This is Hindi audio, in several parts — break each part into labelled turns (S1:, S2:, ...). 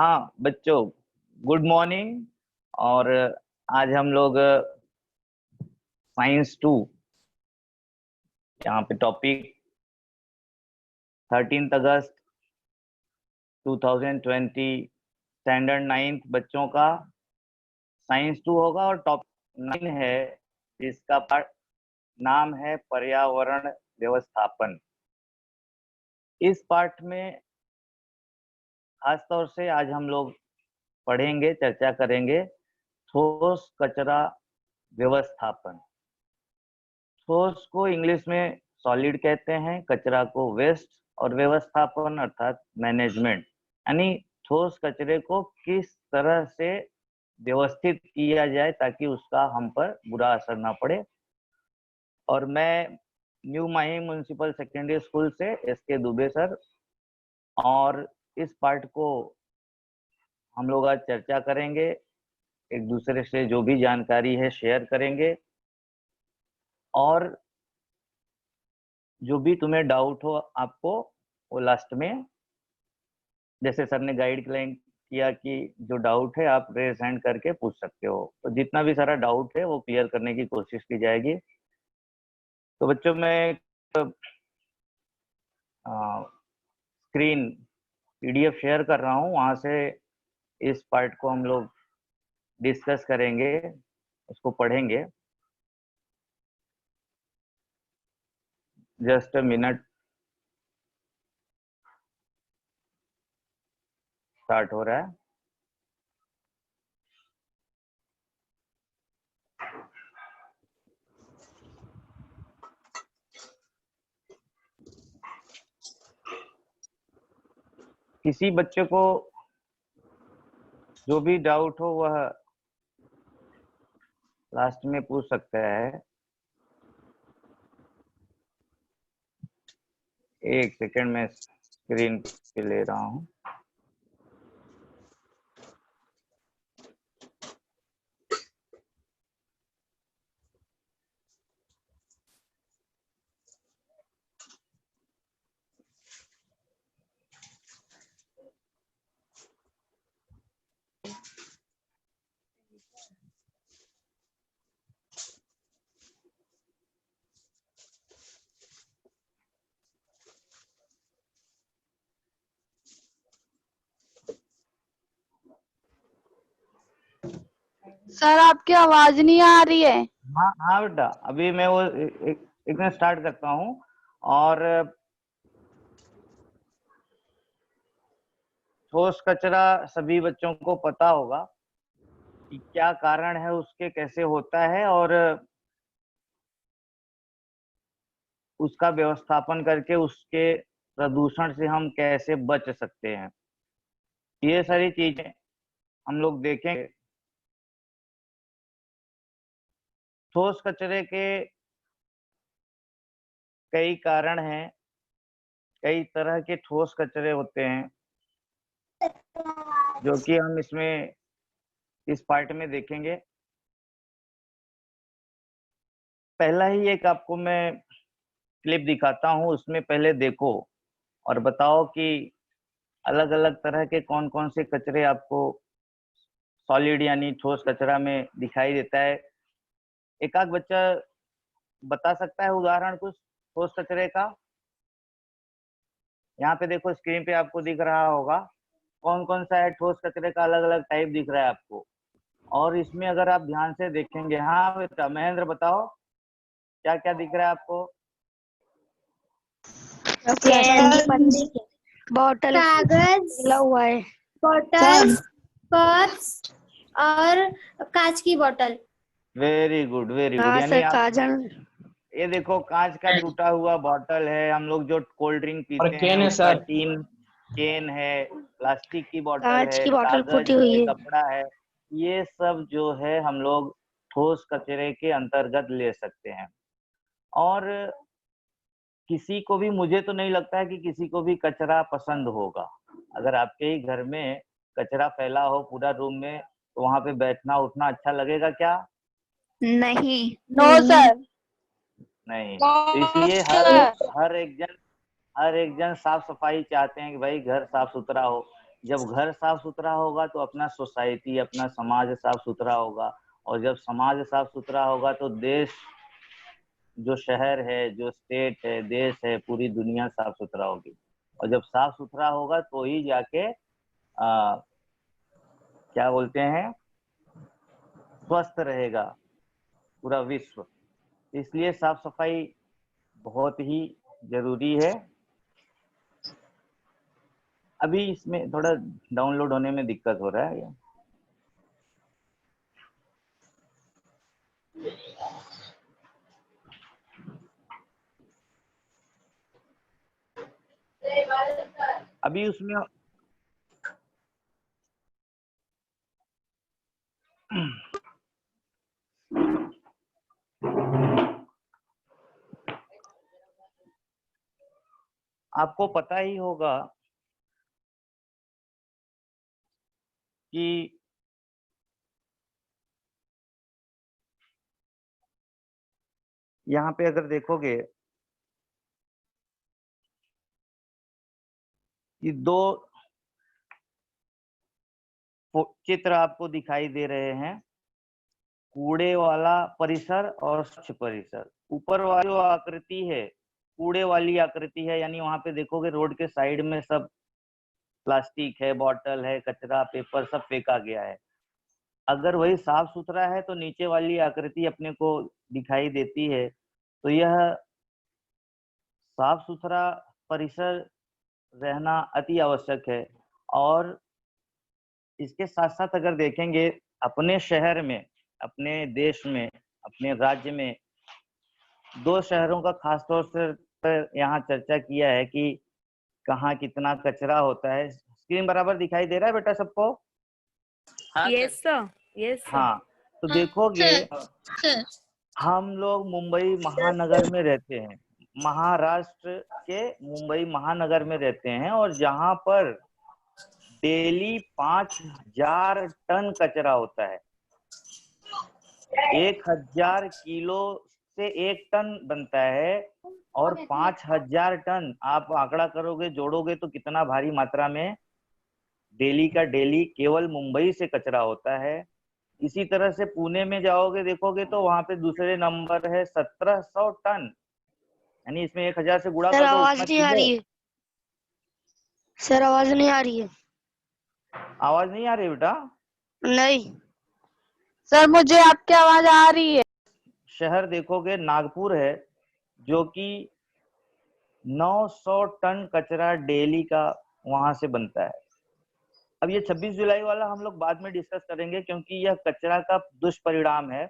S1: हाँ बच्चों, गुड मॉर्निंग। और आज हम लोग साइंस 2, यहाँ पे टॉपिक 13 अगस्त 2020 स्टैंडर्ड 9th बच्चों का साइंस 2 होगा और टॉपिक 9 है, जिसका पार्ट नाम है पर्यावरण व्यवस्थापन। इस पार्ट में खास तौर से आज हम लोग पढ़ेंगे, चर्चा करेंगे ठोस कचरा व्यवस्थापन। ठोस को इंग्लिश में सॉलिड कहते हैं, कचरा को वेस्ट, और व्यवस्थापन अर्थात मैनेजमेंट, यानी ठोस कचरे को किस तरह से व्यवस्थित किया जाए ताकि उसका हम पर बुरा असर ना पड़े। और मैं न्यू माही म्युनिसिपल सेकेंडरी स्कूल से एसके दुबे सर, और इस पार्ट को हम लोग आज चर्चा करेंगे, एक दूसरे से जो भी जानकारी है शेयर करेंगे, और जो भी तुम्हें डाउट हो आपको वो लास्ट में, जैसे सर ने गाइडलाइन किया कि जो डाउट है आप रेज हैंड करके पूछ सकते हो, तो जितना भी सारा डाउट है वो क्लियर करने की कोशिश की जाएगी। तो बच्चों मैं स्क्रीन पीडीएफ शेयर कर रहा हूँ, वहां से इस पार्ट को हम लोग डिस्कस करेंगे, उसको पढ़ेंगे। जस्ट अ मिनट, स्टार्ट हो रहा है। किसी बच्चे को जो भी डाउट हो वह लास्ट में पूछ सकता है। एक सेकंड में स्क्रीन पे ले रहा हूँ।
S2: सर आपकी आवाज नहीं आ रही है।
S1: हाँ हाँ बेटा, अभी मैं वो एक मिनट स्टार्ट करता हूँ। और ठोस कचरा सभी बच्चों को पता होगा कि क्या कारण है उसके, कैसे होता है, और उसका व्यवस्थापन करके उसके प्रदूषण से हम कैसे बच सकते हैं। ये सारी चीजें हम लोग देखेंगे। ठोस कचरे के कई कारण हैं, कई तरह के ठोस कचरे होते हैं जो कि हम इसमें इस पार्ट में देखेंगे। पहला ही एक आपको मैं क्लिप दिखाता हूँ, उसमें पहले देखो और बताओ कि अलग अलग तरह के कौन कौन से कचरे आपको सॉलिड यानी ठोस कचरा में दिखाई देता है। एक आध बच्चा बता सकता है उदाहरण कुछ ठोस कचरे का? यहाँ पे देखो स्क्रीन पे आपको दिख रहा होगा कौन कौन सा है ठोस कचरे का, अलग अलग टाइप दिख रहा है आपको। और इसमें अगर आप ध्यान से देखेंगे, हाँ बेटा महेंद्र बताओ क्या क्या दिख रहा है आपको?
S2: बॉटल
S3: कागज
S2: मिला हुआ है,
S3: बॉटल कप्स और कांच की बोतल।
S1: Very good very good.
S2: हाँ
S1: यानी
S2: सर
S1: आप
S2: काजल।
S1: ये देखो कांच का टूटा हुआ बॉटल है, हम लोग जो कोल्ड ड्रिंक पीते हैं
S4: केन है
S1: उसका
S4: सर।
S1: टीन केन है, प्लास्टिक की बोतल
S2: कांच
S1: है,
S2: की बोतल
S1: कागज
S2: फूटी हुई
S1: है,
S2: है।
S1: कपड़ा है, ये सब जो है हम लोग ठोस कचरे के अंतर्गत ले सकते हैं। और किसी को भी, मुझे तो नहीं लगता है कि किसी को भी कचरा पसंद होगा। अगर आपके ही घर में कचरा फैला हो पूरा रूम में, तो वहां पे बैठना उठना अच्छा लगेगा क्या?
S2: नहीं।
S3: No sir.
S1: नहीं। तो इसलिए हर एक जन साफ सफाई चाहते हैं कि भाई घर साफ सुथरा हो। जब घर साफ सुथरा होगा तो अपना सोसाइटी, अपना समाज साफ सुथरा होगा, और जब समाज साफ सुथरा होगा तो देश, जो शहर है, जो स्टेट है, देश है, पूरी दुनिया साफ सुथरा होगी। और जब साफ सुथरा होगा तो ही जाके क्या बोलते हैं, स्वस्थ रहेगा पूरा विश्व। इसलिए साफ सफाई बहुत ही जरूरी है। अभी इसमें थोड़ा डाउनलोड होने में दिक्कत हो रहा है। अभी उसमें आपको पता ही होगा कि यहाँ पे अगर देखोगे कि दो चित्र आपको दिखाई दे रहे हैं, कूड़े वाला परिसर और स्वच्छ परिसर। ऊपर वाली जो आकृति है कूड़े वाली आकृति है, यानी वहां पे देखोगे रोड के साइड में सब प्लास्टिक है, बॉटल है, कचरा, पेपर सब फेंका गया है। अगर वही साफ सुथरा है तो नीचे वाली आकृति अपने को दिखाई देती है। तो यह साफ सुथरा परिसर रहना अति आवश्यक है। और इसके साथ साथ अगर देखेंगे अपने शहर में, अपने देश में, अपने राज्य में, दो शहरों का खासतौर से पर यहाँ चर्चा किया है कि कहाँ कितना कचरा होता है। स्क्रीन बराबर दिखाई दे रहा है बेटा सबको?
S4: Yes sir, yes sir.
S1: हाँ, तो देखोगे हम लोग मुंबई महानगर में रहते हैं, महाराष्ट्र के मुंबई महानगर में रहते हैं, और जहाँ पर डेली 5000 टन कचरा होता है। 1000 किलो से 1 टन बनता है, और 5000 टन आप आंकड़ा करोगे, जोड़ोगे तो कितना भारी मात्रा में डेली का डेली केवल मुंबई से कचरा होता है। इसी तरह से पुणे में जाओगे देखोगे तो वहां पे दूसरे नंबर है 1700 टन, यानी इसमें 1000 से गुणा
S2: सर
S1: कर दो।
S2: आवाज नहीं आ रही है। सर आवाज नहीं आ रही है।
S1: आवाज नहीं आ रही बेटा?
S2: नहीं सर, मुझे आपकी आवाज आ रही है।
S1: शहर देखोगे नागपुर है, जो कि 900 टन कचरा डेली का वहां से बनता है। अब ये 26 जुलाई वाला हम लोग बाद में डिस्कस करेंगे, क्योंकि यह कचरा का दुष्परिणाम है।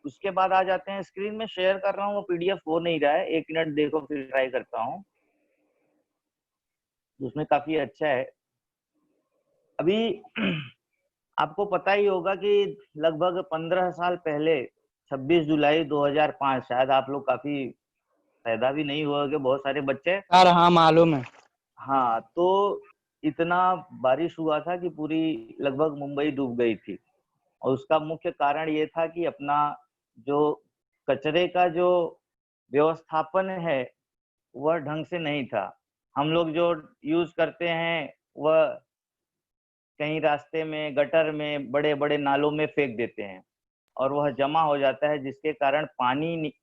S1: उसके बाद आ जाते हैं, स्क्रीन में शेयर कर रहा हूँ, वो पीडीएफ हो नहीं रहा है, 1 मिनट देखो फिर ट्राई करता हूँ, उसमें काफी अच्छा है। अभी आपको पता ही होगा कि लगभग 15 साल पहले 26 जुलाई 2005, शायद आप लोग काफी पैदा भी नहीं हुए, बहुत सारे बच्चे।
S5: सर हाँ मालूम है।
S1: हाँ, तो इतना बारिश हुआ था कि पूरी लगभग मुंबई डूब गई थी, और उसका मुख्य कारण ये था कि अपना जो कचरे का जो व्यवस्थापन है वह ढंग से नहीं था। हम लोग जो यूज करते हैं वह कहीं रास्ते में, गटर में, बड़े बड़े नालों में फेंक देते हैं, और वह जमा हो जाता है, जिसके कारण पानी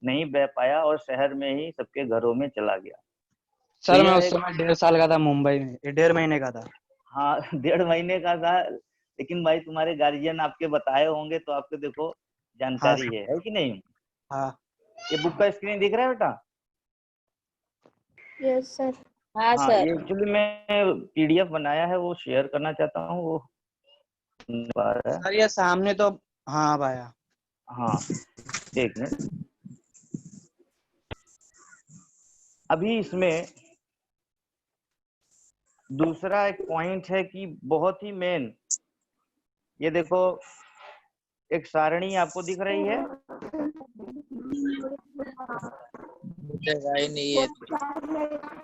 S1: नहीं बह पाया और शहर में ही सबके घरों में चला गया।
S5: सर
S1: तो
S5: मैं
S1: यह
S5: उस समय 1.5 साल का था मुंबई में, 1.5 महीने का था।
S1: हाँ 1.5 महीने का था, लेकिन भाई तुम्हारे गार्जियन आपके बताए होंगे तो आपको देखो जानकारी
S5: हाँ
S1: है कि नहीं?
S5: हाँ
S1: ये बुक का स्क्रीन दिख रहा है बेटा?
S3: Yes sir.
S4: हाँ
S1: हाँ,
S4: सर।
S1: ये एक्चुअली मैं पीडीएफ बनाया है, वो शेयर करना चाहता हूँ, वो नहीं पा रहा है।
S5: सर ये सामने तो हाँ भाया।
S1: हाँ, एक मिनट। अभी इसमें दूसरा एक पॉइंट है कि बहुत ही मेन, ये देखो एक सारणी आपको दिख रही है,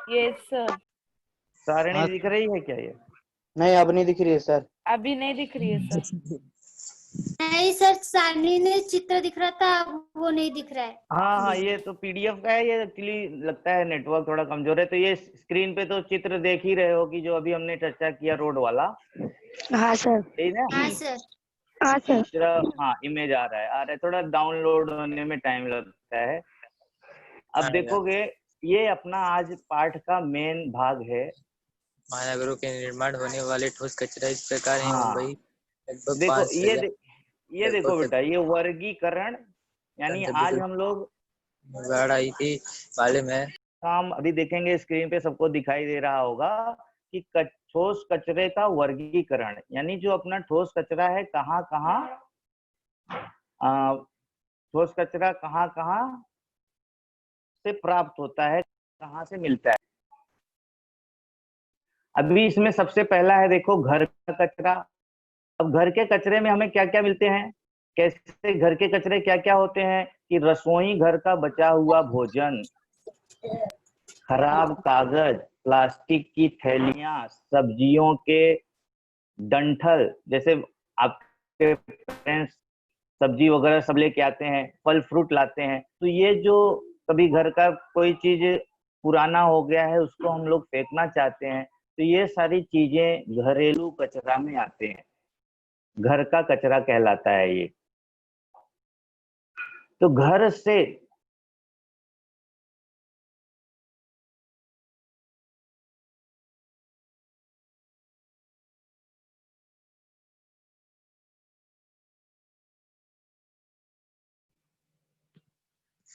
S4: यस सर।
S1: सारणी
S5: हाँ
S1: दिख रही है क्या? ये
S5: नहीं अब नहीं दिख रही है सर।
S4: अभी नहीं दिख रही है सर।
S3: नहीं सर, सामने ने चित्र दिख रहा था, अब वो नहीं दिख रहा है।
S1: हाँ, ये तो पीडीएफ का है, ये एक्चुअली लगता है नेटवर्क थोड़ा कमजोर है। तो ये स्क्रीन पे तो चित्र देख ही रहे हो कि जो अभी हमने चर्चा किया रोड वाला,
S2: हाँ सर।
S1: ठीक है।
S3: हाँ सर।
S2: हाँ सर।
S1: दूसरा, हाँ, इमेज आ रहा है, थोड़ा डाउनलोड होने में टाइम लगता है। अब देखोगे ये अपना आज पाठ का मेन भाग है।
S6: महानगरों के निर्माण होने वाले ठोस कचरा इस प्रकार है।
S1: हाँ,
S6: मुंबई लगभग
S1: देखो
S6: 5,000
S1: ये देखो बेटा, ये वर्गीकरण, यानी आज हम लोग
S6: बाढ़ आई थी मालूम है।
S1: काम अभी देखेंगे, स्क्रीन पे सबको दिखाई दे रहा होगा कि ठोस कचरे का वर्गीकरण, यानी जो अपना ठोस कचरा है कहाँ कहाँ, ठोस कचरा कहाँ कहाँ से प्राप्त होता है, कहाँ से मिलता है। अभी इसमें सबसे पहला है, देखो, घर का कचरा। अब घर के कचरे में हमें क्या क्या मिलते हैं, कैसे घर के कचरे क्या क्या होते हैं कि रसोई घर का बचा हुआ भोजन, खराब कागज, प्लास्टिक की थैलियां, सब्जियों के डंठल, जैसे आपके पेरेंट्स सब्जी वगैरह सब लेके आते हैं, फल फ्रूट लाते हैं, तो ये जो कभी घर का कोई चीज पुराना हो गया है उसको हम लोग फेंकना चाहते हैं, तो ये सारी चीजें घरेलू कचरा में आते हैं, घर का कचरा कहलाता है ये। तो घर से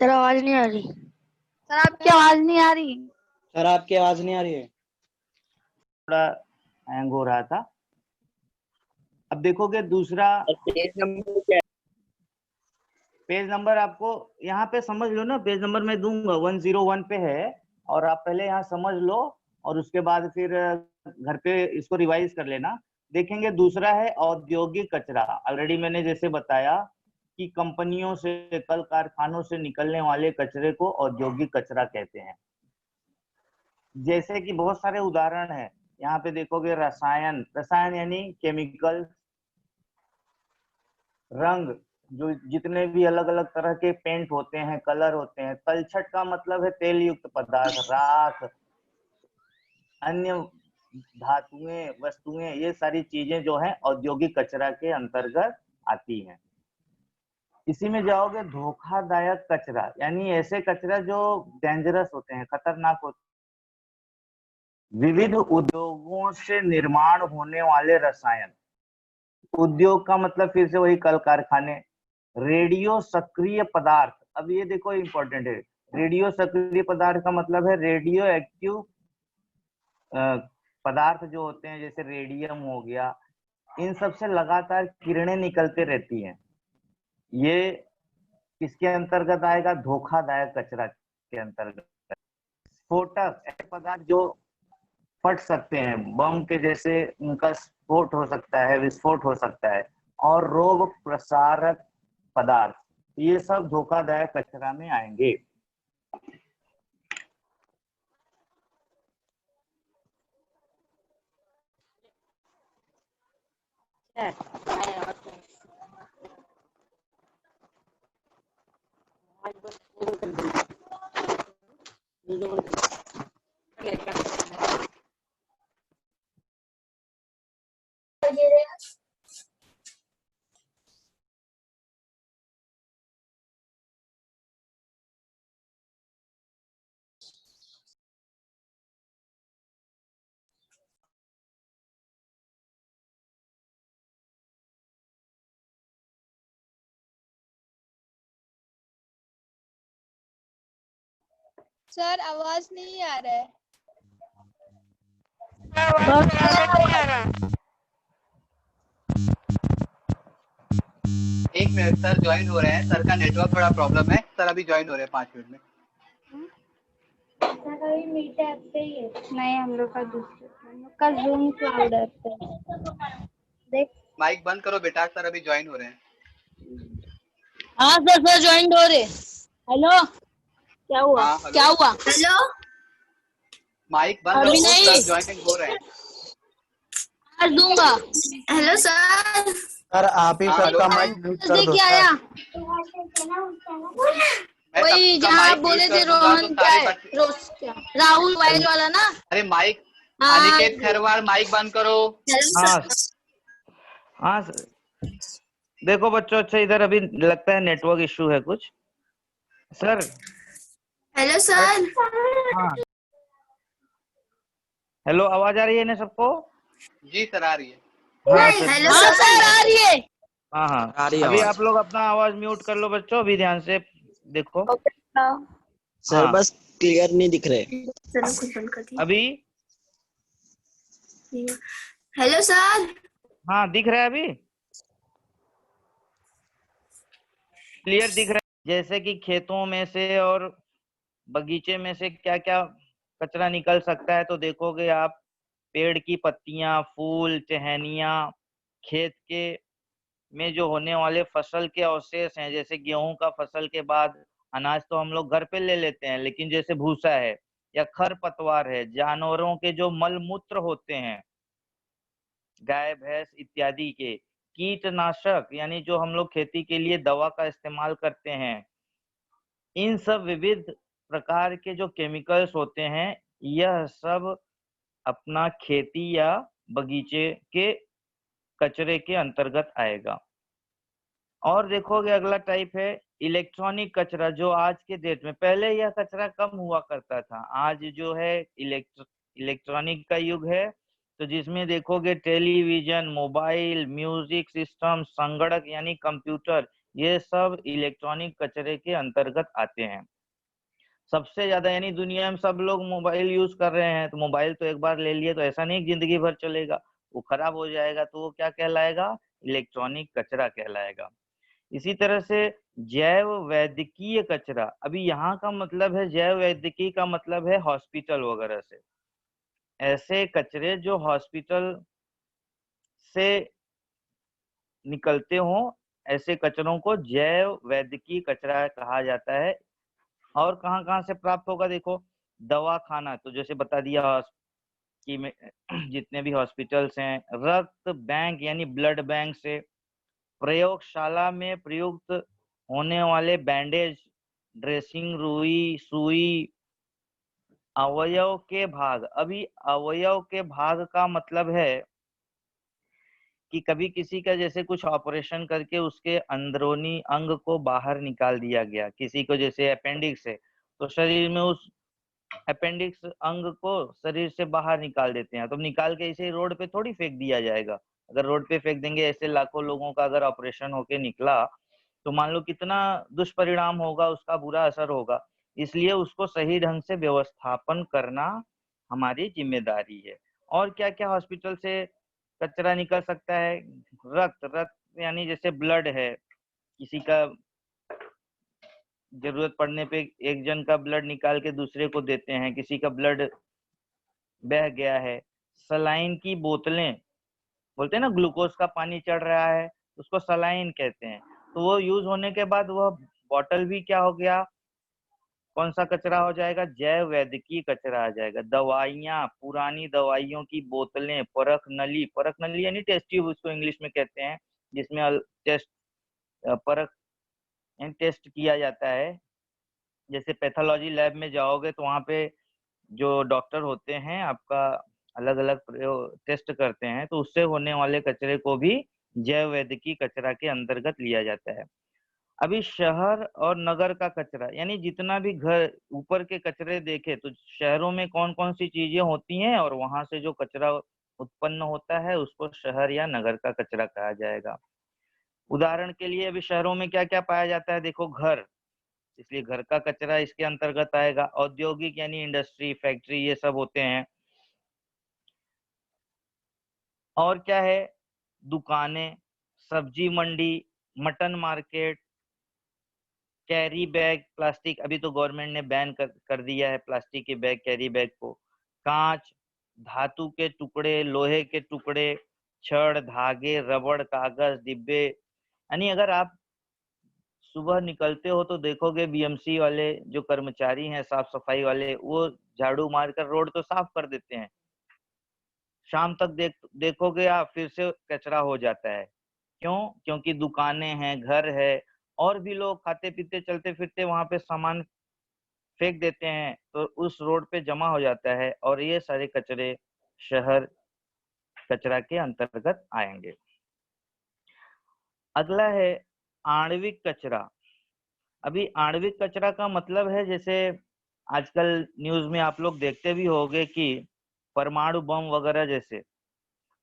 S2: सर आवाज नहीं आ रही। सर आपकी आवाज नहीं आ रही।
S5: सर आपकी आवाज नहीं आ रही है।
S1: थोड़ा हैंग हो रहा था। अब देखोगे दूसरा, पेज नंबर आपको यहाँ पे समझ लो ना, पेज नंबर मैं दूंगा 101 पे है, और आप पहले यहाँ समझ लो और उसके बाद फिर घर पे इसको रिवाइज कर लेना। देखेंगे दूसरा है औद्योगिक कचरा। ऑलरेडी मैंने जैसे बताया कि कंपनियों से, कल कारखानों से निकलने वाले कचरे को औद्योगिक कचरा कहते हैं। जैसे कि बहुत सारे उदाहरण है, यहाँ पे देखोगे रसायन यानी केमिकल, रंग, जो जितने भी अलग अलग तरह के पेंट होते हैं, कलर होते हैं, तलछट का मतलब है तेल युक्त पदार्थ, राख, अन्य धातुएं, वस्तुएं, ये सारी चीजें जो है औद्योगिक कचरा के अंतर्गत आती हैं। इसी में जाओगे धोखादायक कचरा, यानी ऐसे कचरा जो डेंजरस होते हैं, खतरनाक होते हैं। विविध उद्योगों से निर्माण होने वाले रसायन, उद्योग का मतलब फिर से वही कल कारखाने। रेडियो सक्रिय पदार्थ, अब ये देखो इंपॉर्टेंट है, रेडियो सक्रिय पदार्थ का मतलब है रेडियो एक्टिव पदार्थ जो होते हैं, जैसे रेडियम हो गया, इन सब से लगातार किरणें निकलते रहती हैं। ये किसके अंतर्गत आएगा, धोखादायक कचरा के अंतर्गत। स्फोटक, ऐसे पदार्थ जो फट सकते हैं, बम के जैसे उनका स्फोट हो सकता है, विस्फोट हो सकता है। और रोग प्रसारक पदार्थ, ये सब धोखादायक कचरा में आएंगे।
S7: सर आवाज नहीं आ रहा है।
S8: एक मिनट सर, ज्वाइन हो रहे हैं। सर का नेटवर्क थोड़ा प्रॉब्लम है। सर अभी ज्वाइन हो रहे हैं 5 मिनट में।
S3: मीट ऐप पे ही है।
S2: नहीं, हम लोग का दूसरा, हम लोग का जूम क्लाउड ऐप पे। देख,
S8: माइक बंद करो बेटा, सर अभी ज्वाइन हो रहे हैं।
S2: हाँ सर ज्वाइन हो रहे। हेलो, क्या हुआ?
S8: हाँ, हेलो।
S2: क्या हुआ?
S3: हेलो,
S8: माइक बंद
S2: अभी
S8: करो,
S2: नहीं।
S8: सर ज्वाइन हो रहे हैं।
S2: आज दूंगा।
S3: Hello sir.
S5: सर आप ही
S8: हाँ,
S5: सबका
S8: हेलो।
S5: माइक म्यूट कर दो
S2: नजदीक
S5: सर।
S2: आया
S8: मैं
S2: वही
S8: सबका
S2: जहाँ आप
S8: माइक
S2: बोले
S8: म्यूट
S2: थे
S8: कर दूंगा तो
S2: रोहन क्या
S8: सारे
S2: है
S8: बच्चे।
S2: राहुल वाइज वाला ना।
S8: अरे माइक,
S2: हाँ
S8: अनिकेत खरवार माइक बंद करो।
S1: हाँ हाँ देखो बच्चों, अच्छा इधर अभी लगता है नेटवर्क इशू है कुछ। Sir
S3: hello sir.
S1: हाँ, हेलो, आवाज आ रही है ना सबको?
S8: जी सर, आ रही है।
S1: हाँ सर।
S3: हेलो
S2: हाँ सर आ रही है।
S1: हाँ हाँ,
S6: आ रही है
S1: अभी
S6: आवाज।
S1: आप लोग अपना आवाज म्यूट कर लो बच्चों, अभी ध्यान से देखो।
S5: सर
S1: हाँ
S5: बस क्लियर नहीं दिख रहे।
S1: अभी,
S3: हेलो सर।
S1: हाँ दिख रहा है अभी, क्लियर दिख रहा है। जैसे कि खेतों में से और बगीचे में से क्या क्या कचरा निकल सकता है, तो देखोगे आप पेड़ की पत्तियां, फूल, टहनियां, खेत के में जो होने वाले फसल के अवशेष हैं, जैसे गेहूं का फसल के बाद अनाज तो हम लोग घर पे ले लेते हैं, लेकिन जैसे भूसा है या खरपतवार है, जानवरों के जो मल मूत्र होते हैं, गाय भैंस इत्यादि के, कीटनाशक यानी जो हम लोग खेती के लिए दवा का इस्तेमाल करते हैं, इन सब विविध प्रकार के जो केमिकल्स होते हैं, यह सब अपना खेती या बगीचे के कचरे के अंतर्गत आएगा। और देखोगे अगला टाइप है इलेक्ट्रॉनिक कचरा, जो आज के डेट में, पहले यह कचरा कम हुआ करता था, आज जो है इलेक्ट्रॉनिक का युग है, तो जिसमें देखोगे टेलीविजन, मोबाइल, म्यूजिक सिस्टम, संगणक यानी कंप्यूटर, ये सब इलेक्ट्रॉनिक कचरे के अंतर्गत आते हैं। सबसे ज्यादा यानी दुनिया में सब लोग मोबाइल यूज कर रहे हैं, तो मोबाइल तो एक बार ले लिए तो ऐसा नहीं जिंदगी भर चलेगा, वो खराब हो जाएगा, तो वो क्या कहलाएगा? इलेक्ट्रॉनिक कचरा कहलाएगा। इसी तरह से जैव वैद्यकीय कचरा, अभी यहाँ का मतलब है, जैव वैद्यकीय का मतलब है हॉस्पिटल वगैरह से, ऐसे कचरे जो हॉस्पिटल से निकलते हो, ऐसे कचरों को जैव वैद्यकीय कचरा कहा जाता है। और कहाँ कहाँ से प्राप्त होगा? देखो, दवा खाना, तो जैसे बता दिया कि जितने भी हॉस्पिटल्स हैं, रक्त बैंक यानी ब्लड बैंक से, प्रयोगशाला में प्रयुक्त होने वाले बैंडेज, ड्रेसिंग, रुई, सुई, अवयव के भाग। अभी अवयव के भाग का मतलब है कि कभी किसी का जैसे कुछ ऑपरेशन करके उसके अंदरूनी अंग को बाहर निकाल दिया गया, किसी को जैसे अपेंडिक्स है, तो शरीर में उस अपेंडिक्स अंग को शरीर से बाहर निकाल देते हैं, तो निकाल के इसे रोड पे थोड़ी फेंक दिया जाएगा। अगर रोड पे फेंक देंगे, ऐसे लाखों लोगों का अगर ऑपरेशन होके निकला, तो मान लो कितना दुष्परिणाम होगा, उसका बुरा असर होगा। इसलिए उसको सही ढंग से व्यवस्थापन करना हमारी जिम्मेदारी है। और क्या क्या हॉस्पिटल से कचरा निकल सकता है? रक्त यानी जैसे ब्लड है, किसी का जरूरत पड़ने पे एक जन का ब्लड निकाल के दूसरे को देते हैं, किसी का ब्लड बह गया है। सलाइन की बोतलें, बोलते हैं ना ग्लूकोज का पानी चढ़ रहा है, उसको सलाइन कहते हैं, तो वो यूज होने के बाद वह बॉटल भी क्या हो गया? कौन सा कचरा हो जाएगा? जैव वैद्यकीय कचरा आ जाएगा। दवाइयाँ, पुरानी दवाइयों की बोतलें, परख नली यानी टेस्ट ट्यूब उसको इंग्लिश में कहते हैं, जिसमें टेस्ट परख टेस्ट किया जाता है। जैसे पैथोलॉजी लैब में जाओगे तो वहाँ पे जो डॉक्टर होते हैं आपका अलग अलग टेस्ट करते हैं, तो उससे होने वाले कचरे को भी जैव वैद्यकीय कचरा के अंतर्गत लिया जाता है। अभी शहर और नगर का कचरा, यानी जितना भी घर ऊपर के कचरे देखे, तो शहरों में कौन कौन सी चीजें होती हैं और वहां से जो कचरा उत्पन्न होता है, उसको शहर या नगर का कचरा कहा जाएगा। उदाहरण के लिए अभी शहरों में क्या क्या पाया जाता है? देखो, घर, इसलिए घर का कचरा इसके अंतर्गत आएगा। औद्योगिक यानी इंडस्ट्री, फैक्ट्री, ये सब होते हैं। और क्या है? दुकानें, सब्जी मंडी, mutton market, carry bag, plastic, अभी तो गवर्नमेंट ने बैन कर दिया है प्लास्टिक के बैग, कैरी बैग को। कांच, धातु के टुकड़े, लोहे के टुकड़े, छड़, धागे, रबड़, कागज, डिब्बे, यानी अगर आप सुबह निकलते हो तो देखोगे बीएमसी वाले जो कर्मचारी हैं, साफ सफाई वाले, वो झाड़ू मारकर रोड तो साफ कर देते हैं। शाम तक देखोगे आप फिर से कचरा हो जाता है। क्यों? क्योंकि दुकानें हैं, घर है, और भी लोग खाते पीते चलते फिरते वहां पे सामान फेंक देते हैं, तो उस रोड पे जमा हो जाता है और ये सारे कचरे शहर कचरा के अंतर्गत आएंगे। अगला है आणविक कचरा। अभी आणविक कचरा का मतलब है, जैसे आजकल न्यूज में आप लोग देखते भी होंगे कि परमाणु बम वगैरह, जैसे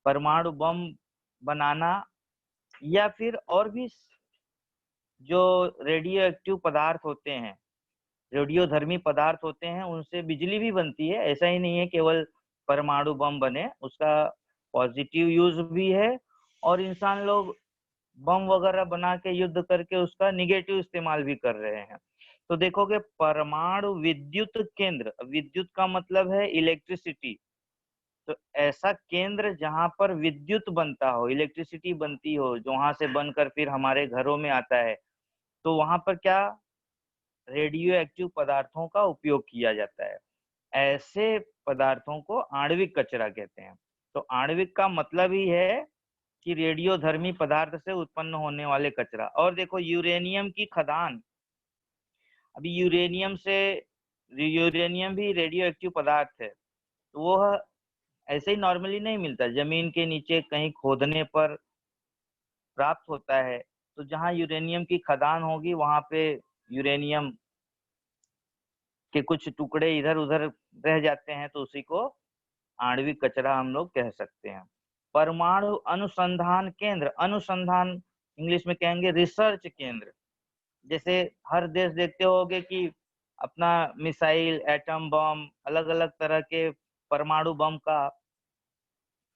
S1: परमाणु बम बनाना या फिर और भी जो रेडियो एक्टिव पदार्थ होते हैं, रेडियोधर्मी पदार्थ होते हैं, उनसे बिजली भी बनती है। ऐसा ही नहीं है केवल परमाणु बम बने, उसका पॉजिटिव यूज भी है, और इंसान लोग बम वगैरह बना के युद्ध करके उसका निगेटिव इस्तेमाल भी कर रहे हैं। तो देखोगे परमाणु विद्युत केंद्र, विद्युत का मतलब है इलेक्ट्रिसिटी, तो ऐसा केंद्र जहां पर विद्युत बनता हो, इलेक्ट्रिसिटी बनती हो, जो वहां से बनकर फिर हमारे घरों में आता है, तो वहां पर क्या रेडियो एक्टिव पदार्थों का उपयोग किया जाता है। ऐसे पदार्थों को आणविक कचरा कहते हैं। तो आणविक का मतलब ही है कि रेडियोधर्मी पदार्थ से उत्पन्न होने वाले कचरा। और देखो यूरेनियम की खदान, अभी यूरेनियम भी रेडियो एक्टिव पदार्थ है, तो वो ऐसे ही नॉर्मली नहीं मिलता, जमीन के नीचे कहीं खोदने पर प्राप्त होता है। तो जहाँ यूरेनियम की खदान होगी वहां पे यूरेनियम के कुछ टुकड़े इधर उधर रह जाते हैं, तो उसी को आणविक कचरा हम लोग कह सकते हैं। परमाणु अनुसंधान केंद्र, अनुसंधान इंग्लिश में कहेंगे रिसर्च केंद्र। जैसे हर देश देखते होगे कि अपना मिसाइल, एटम बम, अलग अलग तरह के परमाणु बम का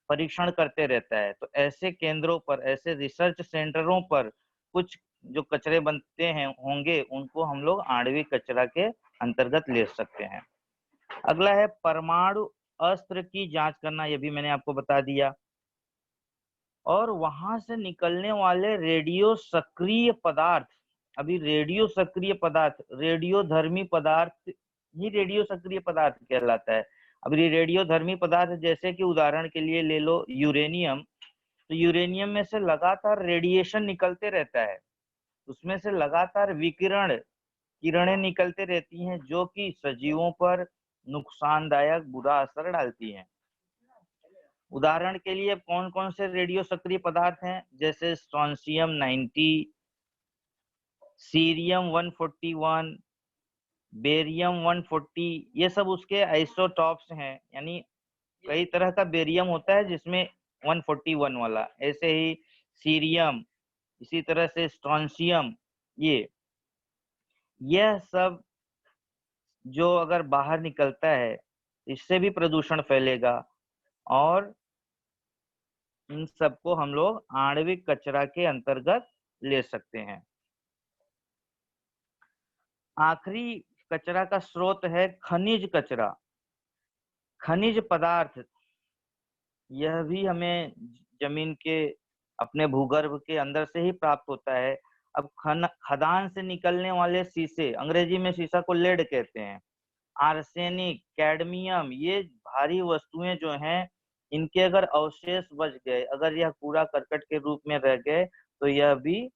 S1: परीक्षण करते रहता है, तो ऐसे केंद्रों पर, ऐसे रिसर्च सेंटरों पर कुछ जो कचरे बनते हैं होंगे, उनको हम लोग आणविक कचरा के अंतर्गत ले सकते हैं। अगला है परमाणु अस्त्र की जांच करना, ये भी मैंने आपको बता दिया। और वहां से निकलने वाले रेडियो सक्रिय पदार्थ, अभी रेडियो सक्रिय पदार्थ, रेडियोधर्मी पदार्थ ही रेडियो सक्रिय पदार्थ कहलाता है। अभी रेडियोधर्मी पदार्थ जैसे कि उदाहरण के लिए ले लो यूरेनियम, तो यूरेनियम में से लगातार रेडिएशन निकलते रहता है, उसमें से लगातार किरणें निकलते रहती हैं, जो कि सजीवों पर नुकसानदायक बुरा असर डालती हैं। उदाहरण के लिए कौन कौन से रेडियो सक्रिय पदार्थ हैं, जैसे स्ट्रोंशियम 90, सीरियम 141, बेरियम 140, ये सब उसके आइसोटॉप्स हैं। यानी कई तरह का बेरियम होता है जिसमें 141 वाला, ऐसे ही सीरियम, इसी तरह से स्ट्रोंशियम, यह सब जो अगर बाहर निकलता है, इससे भी प्रदूषण फैलेगा, और इन सबको हम लोग आणविक कचरा के अंतर्गत ले सकते हैं। आखिरी कचरा का स्रोत है खनिज कचरा। खनिज पदार्थ, यह भी हमें जमीन के, अपने भूगर्भ के अंदर से ही प्राप्त होता है। अब खदान से निकलने वाले शीशे, अंग्रेजी में शीशा को लेड कहते हैं, आर्सेनिक, कैडमियम, ये भारी वस्तुएं जो हैं, इनके अगर अवशेष बच गए, अगर यह कूड़ा करकट के रूप में रह गए, तो यह भी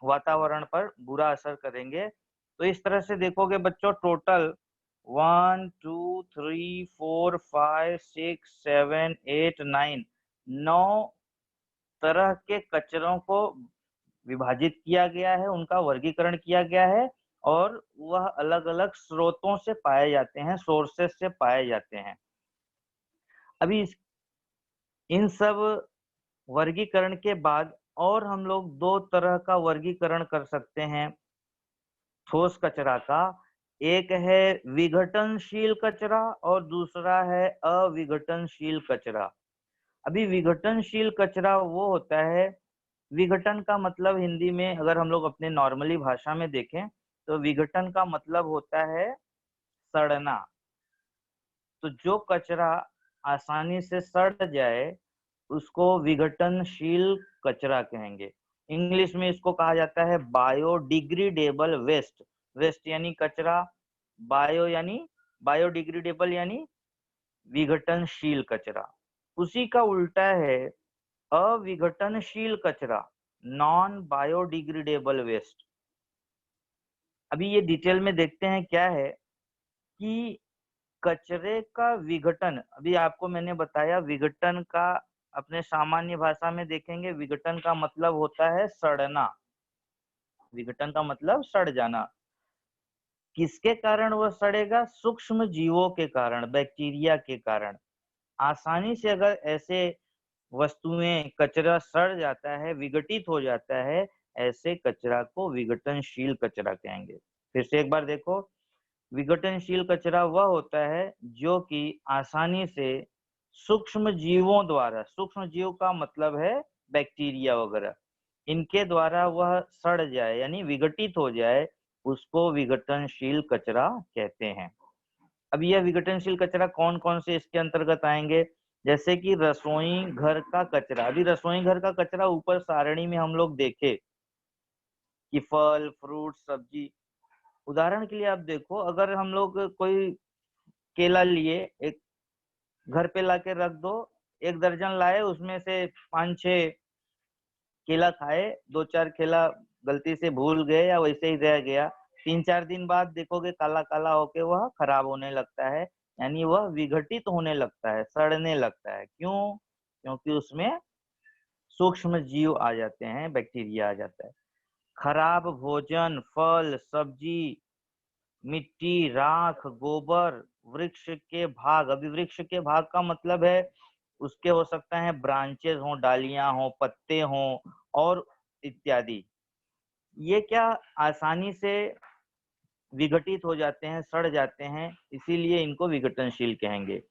S1: वातावरण पर बुरा असर करेंगे। तो इस तरह से देखोगे बच्चों, टोटल 1 2 3 4 5 6 7 8 9 9 तरह के कचरों को विभाजित किया गया है, उनका वर्गीकरण किया गया है, और वह अलग अलग स्रोतों से पाए जाते हैं, सोर्सेस से पाए जाते हैं। अभी इन सब वर्गीकरण के बाद और हम लोग दो तरह का वर्गीकरण कर सकते हैं ठोस कचरा का। एक है विघटनशील कचरा और दूसरा है अविघटनशील कचरा। अभी विघटनशील कचरा वो होता है, विघटन का मतलब हिंदी में अगर हम लोग अपने नॉर्मली भाषा में देखें, तो विघटन का मतलब होता है सड़ना। तो जो कचरा आसानी से सड़ जाए उसको विघटनशील कचरा कहेंगे। इंग्लिश में इसको कहा जाता है बायोडिग्रेडेबल वेस्ट। वेस्ट यानी कचरा, बायोडिग्रेडेबल यानी विघटनशील कचरा। उसी का उल्टा है अविघटनशील कचरा, नॉन बायोडिग्रेडेबल वेस्ट। अभी ये डिटेल में देखते हैं क्या है कि कचरे का विघटन, अभी आपको मैंने बताया विघटन का, अपने सामान्य भाषा में देखेंगे विघटन का मतलब होता है सड़ना, विघटन का मतलब सड़ जाना। किसके कारण वह सड़ेगा? सूक्ष्म जीवों के कारण, बैक्टीरिया के कारण। आसानी से अगर ऐसे वस्तुएं, कचरा सड़ जाता है, विघटित हो जाता है, ऐसे कचरा को विघटनशील कचरा कहेंगे। फिर से एक बार देखो, विघटनशील कचरा वह होता है जो कि आसानी से सूक्ष्म जीवों द्वारा, सूक्ष्म जीव का मतलब है बैक्टीरिया वगैरह, इनके द्वारा वह सड़ जाए यानी विघटित हो जाए, उसको विघटनशील कचरा कहते हैं। अब यह विघटनशील कचरा कौन कौन से इसके अंतर्गत आएंगे? जैसे कि रसोई घर का कचरा। अभी रसोई घर का कचरा ऊपर सारणी में हम लोग देखे कि फल, फ्रूट, सब्जी। उदाहरण के लिए आप देखो, अगर हम लोग कोई केला लिए, एक घर पे लाके रख दो, 1 दर्जन लाए, उसमें से 5-6 केला खाए, 2-4 केला गलती से भूल गए या वैसे ही रह गया, 3-4 दिन बाद देखोगे काला काला होके वह खराब होने लगता है, यानी वह विघटित होने लगता है, सड़ने लगता है। क्यों? क्योंकि उसमें सूक्ष्म जीव आ जाते हैं, बैक्टीरिया आ जाता है। खराब भोजन, फल, सब्जी, मिट्टी, राख, गोबर, वृक्ष के भाग। अभी वृक्ष के भाग का मतलब है उसके हो सकता है ब्रांचेस हो, डालियां हो, पत्ते हो और इत्यादि। ये क्या आसानी से विघटित हो जाते हैं, सड़ जाते हैं, इसीलिए इनको विघटनशील कहेंगे।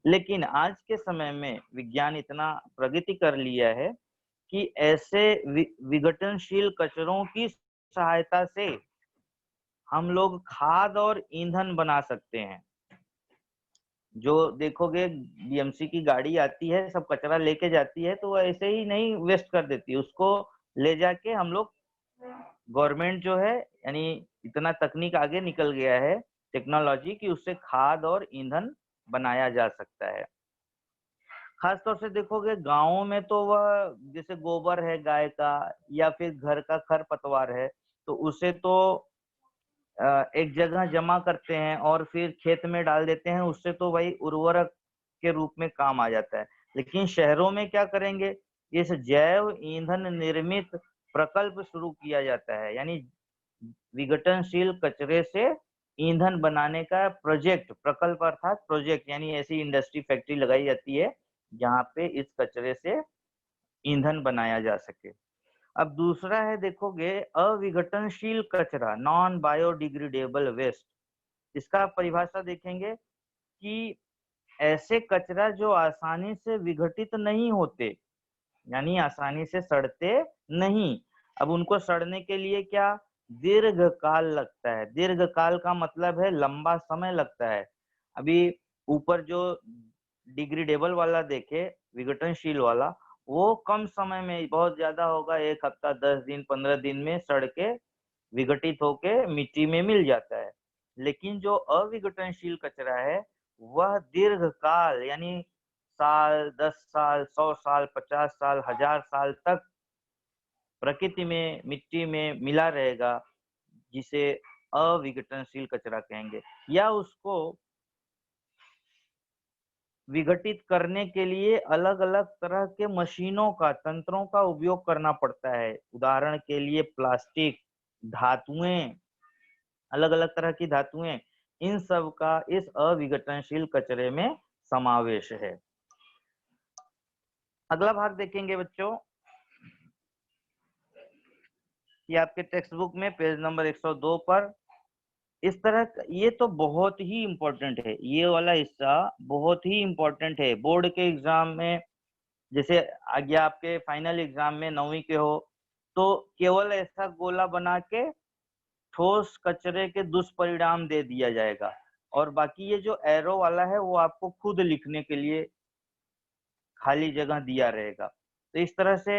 S1: लेकिन आज के समय में विज्ञान इतना प्रगति कर लिया है कि ऐसे विघटनशील कचरों की सहायता से हम लोग खाद और ईंधन बना सकते हैं। जो देखोगे बीएमसी की गाड़ी आती है, सब कचरा लेके जाती है, तो वो ऐसे ही नहीं वेस्ट कर देती, उसको ले जाके हम लोग, गवर्नमेंट जो है, यानी इतना तकनीक आगे निकल गया है, टेक्नोलॉजी की, उससे खाद और ईंधन बनाया जा सकता है। खासतौर से देखोगे गाँवों में तो वह जैसे गोबर है गाय का या फिर घर का खरपतवार है, तो उसे तो एक जगह जमा करते हैं और फिर खेत में डाल देते हैं, उससे तो वही उर्वरक के रूप में काम आ जाता है। लेकिन शहरों में क्या करेंगे? इस जैव ईंधन निर्मित प्रकल्प शुरू किया जाता है, यानी विघटनशील कचरे से ईंधन बनाने का प्रोजेक्ट, प्रकल्प अर्थात प्रोजेक्ट, यानी ऐसी इंडस्ट्री, फैक्ट्री लगाई जाती है जहाँ पे इस कचरे से ईंधन बनाया जा सके। अब दूसरा है, देखोगे अविघटनशील कचरा, नॉन बायोडिग्रेडेबल वेस्ट। इसका परिभाषा देखेंगे कि ऐसे कचरा जो आसानी से विघटित नहीं होते, यानी आसानी से सड़ते नहीं। अब उनको सड़ने के लिए क्या दीर्घ काल लगता है। दीर्घ काल का मतलब है लंबा समय लगता है। अभी ऊपर जो डिग्रेडेबल वाला देखे, विघटनशील वाला, वो कम समय में, बहुत ज्यादा होगा 1 हफ्ता, 10 दिन, 15 दिन में सड़ के विघटित होके मिट्टी में मिल जाता है। लेकिन जो अविघटनशील कचरा है वह दीर्घ काल, यानी साल, 10 साल, 100 साल, 50 साल, 1000 साल तक प्रकृति में, मिट्टी में मिला रहेगा, जिसे अविघटनशील कचरा कहेंगे। या उसको विघटित करने के लिए अलग अलग तरह के मशीनों का, तंत्रों का उपयोग करना पड़ता है। उदाहरण के लिए प्लास्टिक, धातुएं, अलग अलग तरह की धातुएं, इन सब का इस अविघटनशील कचरे में समावेश है। अगला भाग देखेंगे बच्चों, ये आपके टेक्स्ट बुक में पेज नंबर 102 पर इस तरह, ये तो बहुत ही इम्पोर्टेंट है, ये वाला हिस्सा बहुत ही इम्पोर्टेंट है। बोर्ड के एग्जाम में, जैसे आगे आपके फाइनल एग्जाम में 9वीं के हो, तो केवल ऐसा गोला बना के ठोस कचरे के दुष्परिणाम दे दिया जाएगा, और बाकी ये जो एरो वाला है वो आपको खुद लिखने के लिए खाली जगह दिया रहेगा। तो इस तरह से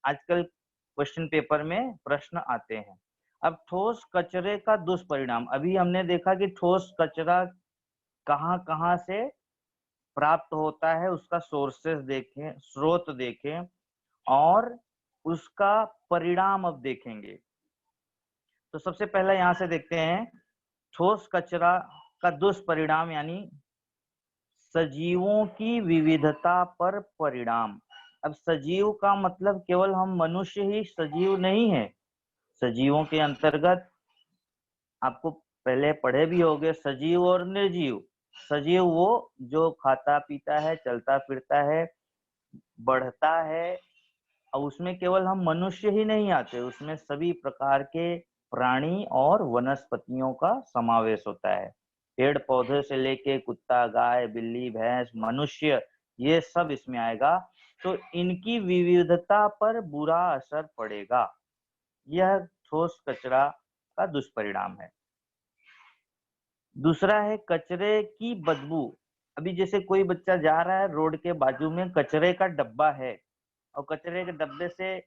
S1: आजकल क्वेश्चन पेपर में प्रश्न आते हैं। अब ठोस कचरे का दुष्परिणाम, अभी हमने देखा कि ठोस कचरा कहाँ कहाँ से प्राप्त होता है, उसका सोर्सेस देखें, स्रोत देखें। और उसका परिणाम अब देखेंगे। तो सबसे पहला यहाँ से देखते हैं ठोस कचरा का दुष्परिणाम यानी सजीवों की विविधता पर परिणाम। अब सजीव का मतलब केवल हम मनुष्य ही सजीव नहीं है। सजीवों के अंतर्गत आपको पहले पढ़े भी होंगे सजीव और निर्जीव। सजीव वो जो खाता पीता है, चलता फिरता है, बढ़ता है, और उसमें केवल हम मनुष्य ही नहीं आते, उसमें सभी प्रकार के प्राणी और वनस्पतियों का समावेश होता है। पेड़ पौधे से लेके कुत्ता, गाय, बिल्ली, भैंस, मनुष्य, ये सब इसमें आएगा। तो इनकी विविधता पर बुरा असर पड़ेगा। यह ठोस कचरा का दुष्परिणाम है। दूसरा है कचरे की बदबू। अभी जैसे कोई बच्चा जा रहा है, रोड के बाजू में कचरे का डब्बा है और कचरे के डब्बे से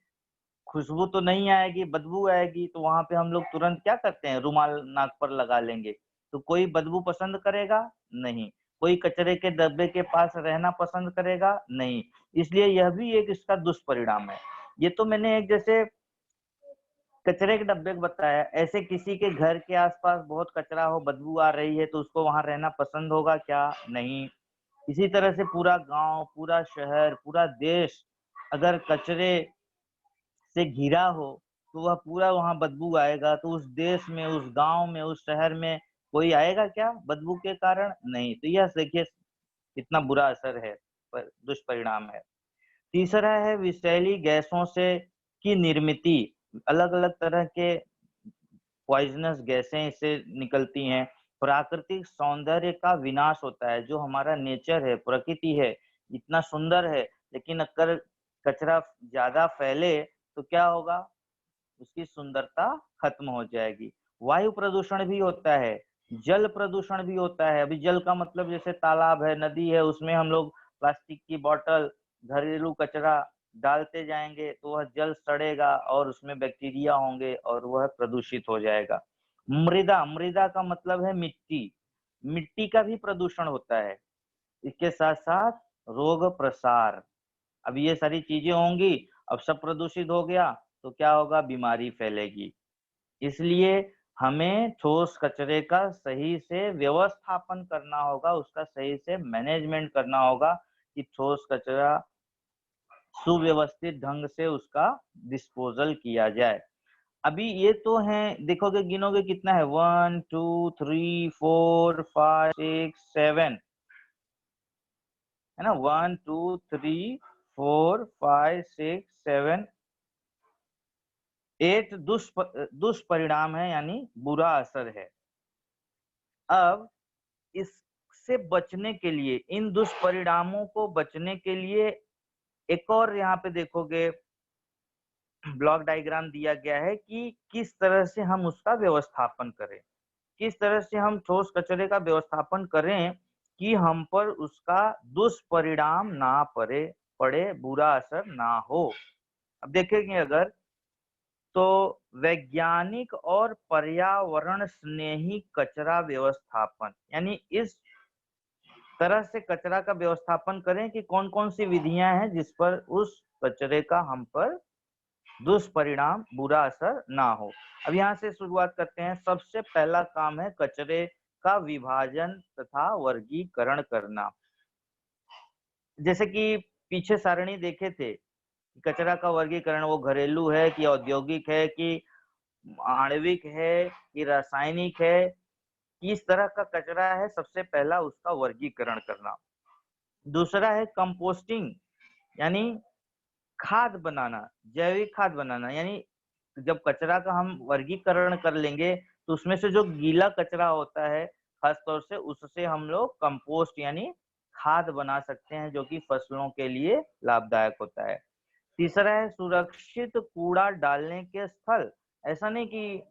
S1: खुशबू तो नहीं आएगी, बदबू आएगी, तो वहां पे हम लोग तुरंत क्या करते हैं, रुमाल नाक पर लगा लेंगे। तो कोई बदबू पसंद करेगा? नहीं। कोई कचरे के डब्बे के पास रहना पसंद करेगा? नहीं। इसलिए यह भी एक इसका दुष्परिणाम है। ये तो मैंने एक जैसे कचरे के डब्बे को बताया। ऐसे किसी के घर के आसपास बहुत कचरा हो, बदबू आ रही है, तो उसको वहां रहना पसंद होगा क्या? नहीं। इसी तरह से पूरा गांव, पूरा शहर, पूरा देश अगर कचरे से घिरा हो तो वह पूरा वहां बदबू आएगा। तो उस देश में, उस गांव में, उस शहर में कोई आएगा क्या बदबू के कारण? नहीं। तो यह देखिए कितना बुरा असर है, दुष्परिणाम है। तीसरा है विषैली गैसों से की निर्मिति। अलग अलग तरह के पॉइजनस गैसें इससे निकलती हैं। प्राकृतिक सौंदर्य का विनाश होता है। जो हमारा नेचर है, प्रकृति है, इतना सुंदर है, लेकिन अगर कचरा ज्यादा फैले तो क्या होगा? उसकी सुंदरता खत्म हो जाएगी। वायु प्रदूषण भी होता है, जल प्रदूषण भी होता है। अभी जल का मतलब जैसे तालाब है, नदी है, उसमें हम लोग प्लास्टिक की बोतल, घरेलू कचरा डालते जाएंगे तो वह जल सड़ेगा और उसमें बैक्टीरिया होंगे और वह प्रदूषित हो जाएगा। मृदा, मृदा का मतलब है मिट्टी। मिट्टी का भी प्रदूषण होता है। इसके साथ साथ रोग प्रसार। अब ये सारी चीजें होंगी, अब सब प्रदूषित हो गया तो क्या होगा? बीमारी फैलेगी। इसलिए हमें ठोस कचरे का सही से व्यवस्थापन करना होगा, उसका सही से मैनेजमेंट करना होगा कि ठोस कचरा सुव्यवस्थित ढंग से उसका डिस्पोजल किया जाए। अभी ये तो है, देखोगे गिनोगे कितना है, 1 2 3 4 5 6 7 है ना। 1 2 3 4 5 6 7 8 दुष्परिणाम है, यानी बुरा असर है। अब इससे बचने के लिए, इन दुष्परिणामों को बचने के लिए एक और यहाँ पे देखोगे ब्लॉक डायग्राम दिया गया है कि किस तरह से हम उसका व्यवस्थापन करें, किस तरह से हम ठोस कचरे का व्यवस्थापन करें कि हम पर उसका दुष्परिणाम ना पड़े, बुरा असर ना हो। अब देखेंगे अगर तो वैज्ञानिक और पर्यावरण स्नेही कचरा व्यवस्थापन, यानी इस तरह से कचरा का व्यवस्थापन करें कि कौन कौन सी विधियां हैं जिस पर उस कचरे का हम पर दुष्परिणाम, बुरा असर ना हो। अब यहाँ से शुरुआत करते हैं। सबसे पहला काम है कचरे का विभाजन तथा वर्गीकरण करना। जैसे कि पीछे सारणी देखे थे, कचरा का वर्गीकरण वो घरेलू है कि औद्योगिक है कि आणविक है कि रासायनिक है, किस तरह का कचरा है, सबसे पहला उसका वर्गीकरण करना। दूसरा है कंपोस्टिंग, यानी खाद बनाना, जैविक खाद बनाना। यानी जब कचरा का हम वर्गीकरण कर लेंगे तो उसमें से जो गीला कचरा होता है खासतौर से, उससे हम लोग कंपोस्ट यानी खाद बना सकते हैं, जो कि फसलों के लिए लाभदायक होता है। तीसरा है सुरक्षित कूड़ा डालने के स्थल। ऐसा नहीं कि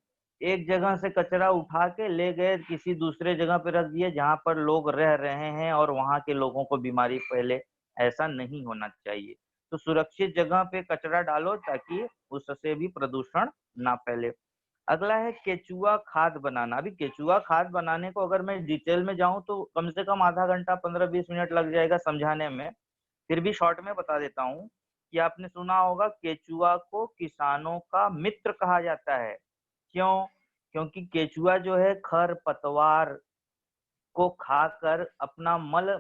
S1: एक जगह से कचरा उठा के ले गए किसी दूसरे जगह पे रख दिए जहां पर लोग रह रहे हैं और वहां के लोगों को बीमारी फैले, ऐसा नहीं होना चाहिए। तो सुरक्षित जगह पे कचरा डालो ताकि उससे भी प्रदूषण ना फैले। अगला है केचुआ खाद बनाना। अभी केचुआ खाद बनाने को अगर मैं डिटेल में जाऊं तो कम से कम आधा घंटा 15-20 मिनट लग जाएगा समझाने में। फिर भी शॉर्ट में बता देता हूँ कि आपने सुना होगा केचुआ को किसानों का मित्र कहा जाता है। क्यों? क्योंकि केचुआ जो है खर पतवार को खाकर अपना मल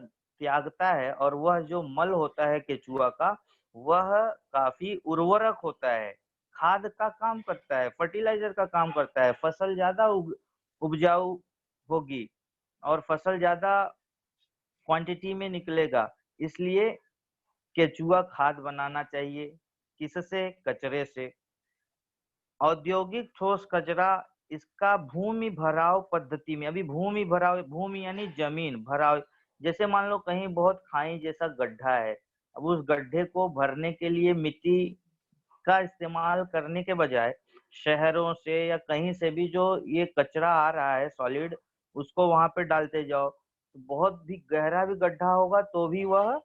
S1: त्यागता है, और वह जो मल होता है केचुआ का, वह काफी उर्वरक होता है, खाद का काम करता है, फर्टिलाइजर का काम करता है। फसल ज्यादा उपजाऊ होगी और फसल ज्यादा क्वांटिटी में निकलेगा। इसलिए केचुआ खाद बनाना चाहिए। किससे? कचरे से। औद्योगिक ठोस कचरा, इसका भूमि भराव पद्धति में, अभी भूमि भराव, भूमि यानी जमीन भराव, जैसे मान लो कहीं बहुत खाई जैसा गड्ढा है, अब उस गड्ढे को भरने के लिए मिट्टी का इस्तेमाल करने के बजाय शहरों से या कहीं से भी जो ये कचरा आ रहा है सॉलिड, उसको वहां पे डालते जाओ, तो बहुत भी गहरा भी गड्ढा होगा तो भी वह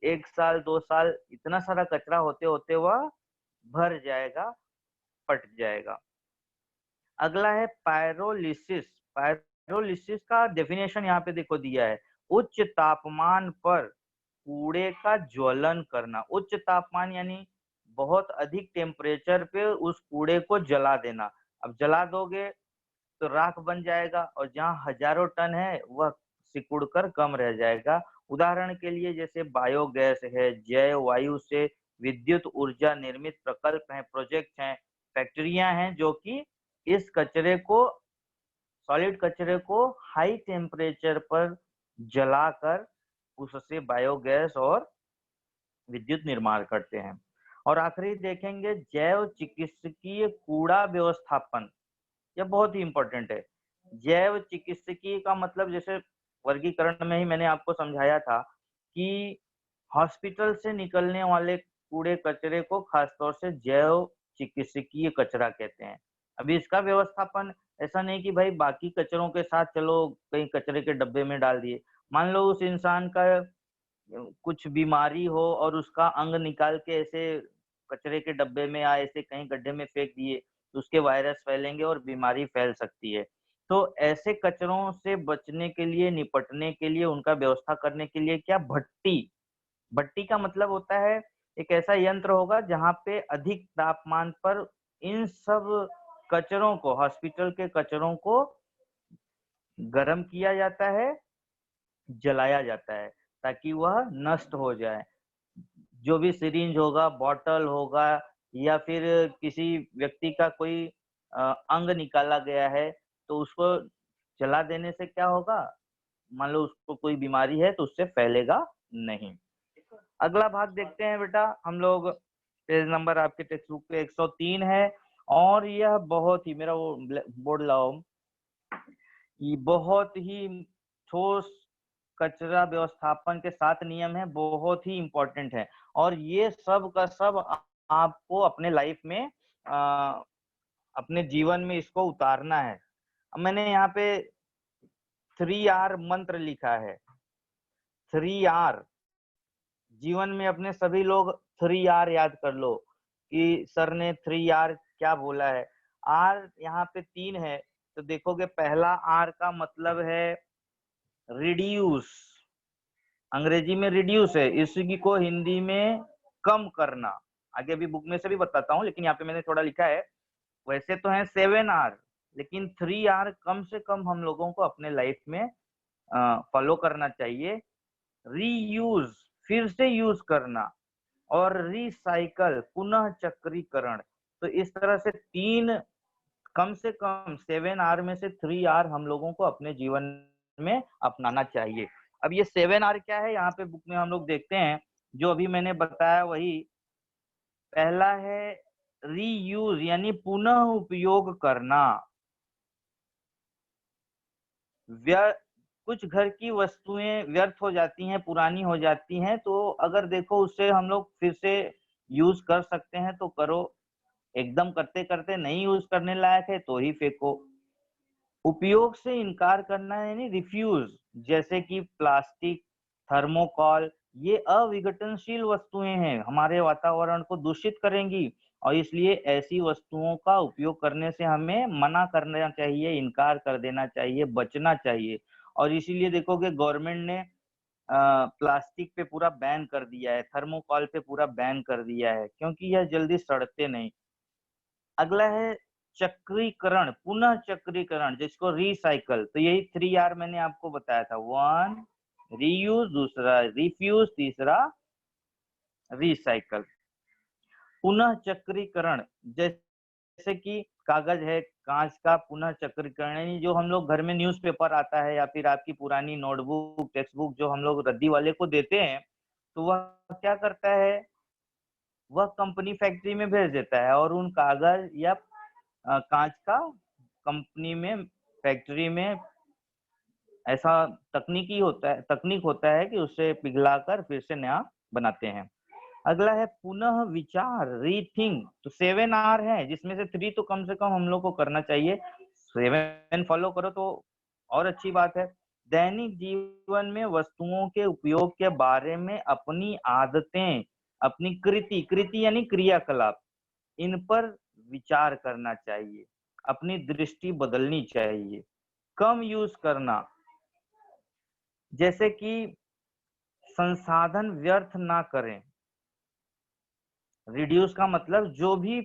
S1: 1 साल 2 साल इतना सारा कचरा होते होते वह भर जाएगा, फट जाएगा। अगला है पायरोलिसिस। पायरोलिसिस का डेफिनेशन यहाँ पे देखो दिया है, उच्च तापमान पर कूड़े का ज्वलन करना। उच्च तापमान यानी बहुत अधिक टेम्परेचर पे उस कूड़े को जला देना। अब जला दोगे तो राख बन जाएगा, और जहाँ हजारों टन है वह सिकुड़कर कम रह जाएगा। उदाहरण के लिए जैसे बायोगैस है, जैव वायु से विद्युत ऊर्जा निर्मित प्रकल्प हैं, प्रोजेक्ट हैं, फैक्ट्रियां हैं, जो कि इस कचरे को, सॉलिड कचरे को हाई टेम्परेचर पर जलाकर उससे बायोगैस और विद्युत निर्माण करते हैं। और आखिरी देखेंगे जैव चिकित्सकीय कूड़ा व्यवस्थापन। यह बहुत ही इंपॉर्टेंट है। जैव चिकित्सकीय का मतलब, जैसे वर्गीकरण में ही मैंने आपको समझाया था कि हॉस्पिटल से निकलने वाले कूड़े कचरे को खासतौर से जैव चिकित्सकीय कचरा कहते हैं। अभी इसका व्यवस्थापन ऐसा नहीं कि भाई बाकी कचरों के साथ चलो कहीं कचरे के डब्बे में डाल दिए। मान लो उस इंसान का कुछ बीमारी हो और उसका अंग निकाल के ऐसे कचरे के डब्बे में या ऐसे कहीं गड्ढे में फेंक दिए, तो उसके वायरस फैलेंगे और बीमारी फैल सकती है। तो ऐसे कचरों से बचने के लिए, निपटने के लिए, उनका व्यवस्था करने के लिए क्या, भट्टी। भट्टी का मतलब होता है एक ऐसा यंत्र होगा जहां पे अधिक तापमान पर इन सब कचरों को, हॉस्पिटल के कचरों को गर्म किया जाता है, जलाया जाता है, ताकि वह नष्ट हो जाए। जो भी सिरिंज होगा, बॉटल होगा, या फिर किसी व्यक्ति का कोई अंग निकाला गया है, तो उसको जला देने से क्या होगा, मान लो उसको कोई बीमारी है तो उससे फैलेगा नहीं। अगला भाग देखते हैं बेटा हम लोग। पेज नंबर आपके टेक्स्ट बुक पे 103 है, और यह बहुत ही, मेरा वो बोर्ड लाओ, ये बहुत ही ठोस कचरा व्यवस्थापन के 7 नियम है, बहुत ही इंपॉर्टेंट है। और ये सब का सब आपको अपने लाइफ में, अपने जीवन में इसको उतारना है। अब मैंने यहाँ पे 3R मंत्र लिखा है। 3R, जीवन में अपने सभी लोग 3R याद कर लो कि सर ने 3R क्या बोला है। R यहाँ पे 3 है, तो देखोगे पहला R का मतलब है रिड्यूस, अंग्रेजी में रिड्यूस है, इसी को हिंदी में कम करना। आगे भी बुक में से भी बताता हूँ, लेकिन यहाँ पे मैंने थोड़ा लिखा है। वैसे तो है 7R, लेकिन 3R कम से कम हम लोगों को अपने लाइफ में फॉलो करना चाहिए। रीयूज, फिर से यूज करना, और रिसाइकल, पुनः चक्रीकरण। तो इस तरह से 3, कम से कम 7R में से 3R हम लोगों को अपने जीवन में अपनाना चाहिए। अब ये 7R क्या है, यहाँ पे बुक में हम लोग देखते हैं। जो अभी मैंने बताया वही पहला है, रीयूज यानी पुनः उपयोग करना। कुछ घर की वस्तुएं व्यर्थ हो जाती हैं, पुरानी हो जाती हैं, तो अगर देखो उससे हम लोग फिर से यूज कर सकते हैं तो करो, एकदम करते करते नहीं यूज करने लायक है तो ही फेंको। उपयोग से इनकार करना यानी रिफ्यूज, जैसे कि प्लास्टिक, थर्मोकॉल, ये अविघटनशील वस्तुएं हैं, हमारे वातावरण को दूषित करेंगी, और इसलिए ऐसी वस्तुओं का उपयोग करने से हमें मना करना चाहिए, इनकार कर देना चाहिए, बचना चाहिए। और इसीलिए देखोगे गवर्नमेंट ने प्लास्टिक पे पूरा बैन कर दिया है, थर्मोकॉल पे पूरा बैन कर दिया है, क्योंकि यह जल्दी सड़ते नहीं। अगला है चक्रीकरण, पुनः चक्रीकरण, जिसको रिसाइकल। तो यही 3R मैंने आपको बताया था, 1 रीयूज, दूसरा रिफ्यूज, तीसरा रिसाइकल। पुनः चक्रीकरण, जैसे कि कागज है, कांच का पुनः चक्रीकरण, यानी जो हम लोग घर में न्यूज़पेपर आता है या फिर आपकी पुरानी नोटबुक, टेक्स्ट बुक जो हम लोग रद्दी वाले को देते हैं, तो वह क्या करता है, वह कंपनी फैक्ट्री में भेज देता है और उन कागज या कांच का कंपनी में, फैक्ट्री में ऐसा तकनीक होता है कि उसे पिघलाकर फिर से नया बनाते हैं। अगला है पुनः विचार, रीथिंक। तो 7R है, जिसमें से 3 तो कम से कम हम लोग को करना चाहिए, 7 फॉलो करो तो और अच्छी बात है। दैनिक जीवन में वस्तुओं के उपयोग के बारे में अपनी आदतें, अपनी कृति यानी क्रियाकलाप, इन पर विचार करना चाहिए, अपनी दृष्टि बदलनी चाहिए। कम यूज करना, जैसे कि संसाधन व्यर्थ ना करें। रिड्यूस का मतलब जो भी